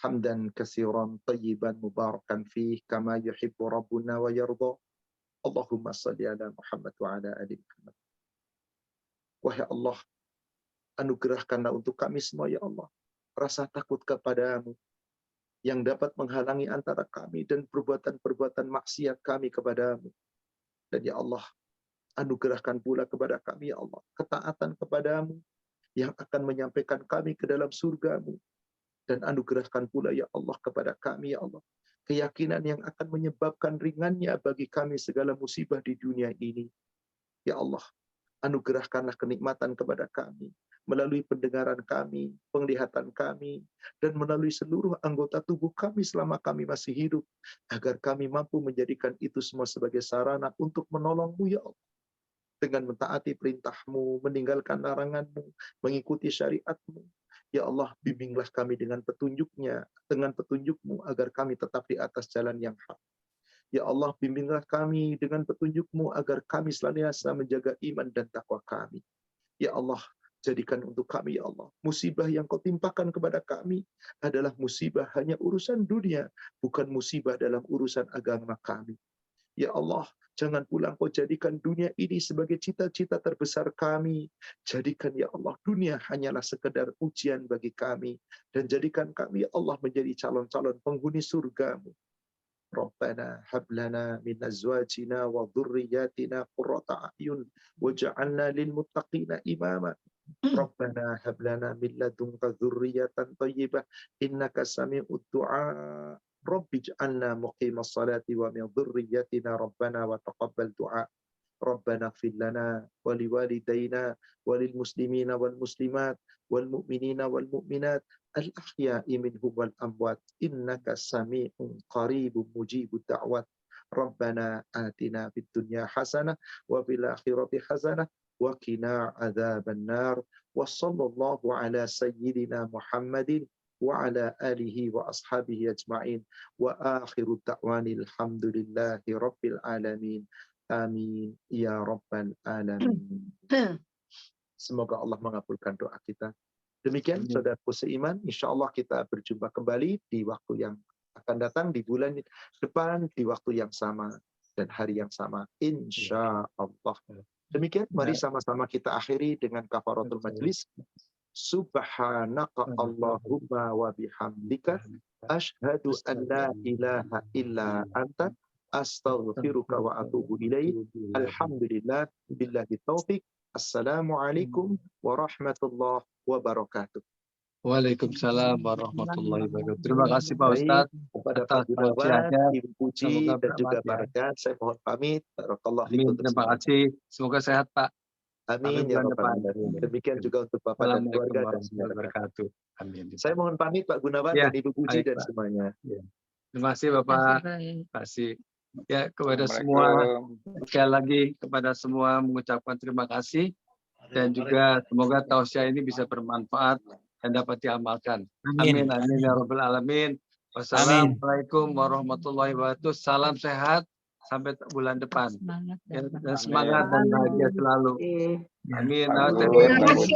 Hamdan katsiran tayyiban mubarakan fih kama yuhibbu rabbuna wa yarda. Allahumma shalli ala Muhammad wa ala ali Muhammad. Wahai Allah, anugerahkanlah untuk kami semua ya Allah rasa takut kepadamu yang dapat menghalangi antara kami dan perbuatan-perbuatan maksiat kami kepadamu. Dan ya Allah, anugerahkan pula kepada kami ya Allah ketaatan kepadamu yang akan menyampaikan kami ke dalam surgamu. Dan anugerahkan pula ya Allah kepada kami ya Allah keyakinan yang akan menyebabkan ringannya bagi kami segala musibah di dunia ini. Ya Allah, anugerahkanlah kenikmatan kepada kami melalui pendengaran kami, penglihatan kami, dan melalui seluruh anggota tubuh kami selama kami masih hidup, agar kami mampu menjadikan itu semua sebagai sarana untuk menolongmu ya Allah. Dengan mentaati perintahmu, meninggalkan laranganmu, mengikuti syariatmu. Ya Allah, bimbinglah kami dengan petunjukmu agar kami tetap di atas jalan yang hak. Ya Allah, bimbinglah kami dengan petunjukmu agar kami senantiasa menjaga iman dan takwa kami. Ya Allah, jadikan untuk kami ya Allah musibah yang kau timpakan kepada kami adalah musibah hanya urusan dunia, bukan musibah dalam urusan agama kami. Ya Allah, jangan pula Engkau jadikan dunia ini sebagai cita-cita terbesar kami. Jadikan ya Allah dunia hanyalah sekedar ujian bagi kami. Dan jadikan kami ya Allah menjadi calon-calon penghuni surgamu. Rabbana hablana min azwajina wa dhurriyyatina qurrata a'yun waj'alna lil muttaqina imama. Rabbana hablana min ladunka dzurriyyatan thayyibah innaka sami'ud du'a. Rabbi ij'alna muqimas salati wa min dhurriyyatina rabbana wa taqabbal du'a. Rabbana ighfir lana wa liwalidayna wa lil muslimina wal muslimat wal mu'minina wal mu'minat al ahya'i minhum wal amwat innaka sami'un qaribun mujibud da'wat. Rabbana atina fid dunya hasanah wa fil akhirati hasanah wa qina adzabannar. Wa sallallahu ala sayyidina Muhammadin wa ala alihi wa ashabihi ajma'in wa akhiru da'wanil hamdulillahi rabbil alamin. Amin ya rabbal alamin. Semoga Allah mengabulkan doa kita. Demikian saudaraku seiman, insyaallah kita berjumpa kembali di waktu yang akan datang, di bulan depan, di waktu yang sama dan hari yang sama, insyaallah. Demikian, mari sama-sama kita akhiri dengan kafaratul majlis. Subhanaka Allahumma wa bihamdika asyhadu an la ilaha illa anta astaghfiruka wa atubu ilaik. Alhamdulillah billahi taufik. Assalamualaikum warahmatullahi wabarakatuh. Waalaikumsalam warahmatullahi wabarakatuh. Terima kasih Pak Ustadz kepada atas Pak Gunawan, tausiahnya. Ibu Puji dan juga Pak Rekan. Saya mohon pamit. Barakallahu Amin. fikum. Terima kasih. Semoga sehat Pak. Amin ya rabbal alamin. Demikian juga untuk Bapak dan Assalamualaikum keluarga dan warahmatullahi wabarakatuh. Amin. saya mohon pamit Pak Gunawan Ya, dan Ibu Puji baik, dan Pak. semuanya. Terima kasih Bapak. Terima kasih. Ya, kepada semua, sekali lagi kepada semua mengucapkan terima kasih dan juga semoga tausiah ini bisa bermanfaat dan dapat diamalkan. Amin. Amin ya rabbal alamin. Wassalamualaikum warahmatullahi wabarakatuh. Salam sehat sampai bulan depan. Dan semangat dan bahagia selalu. Amin. Terima kasih.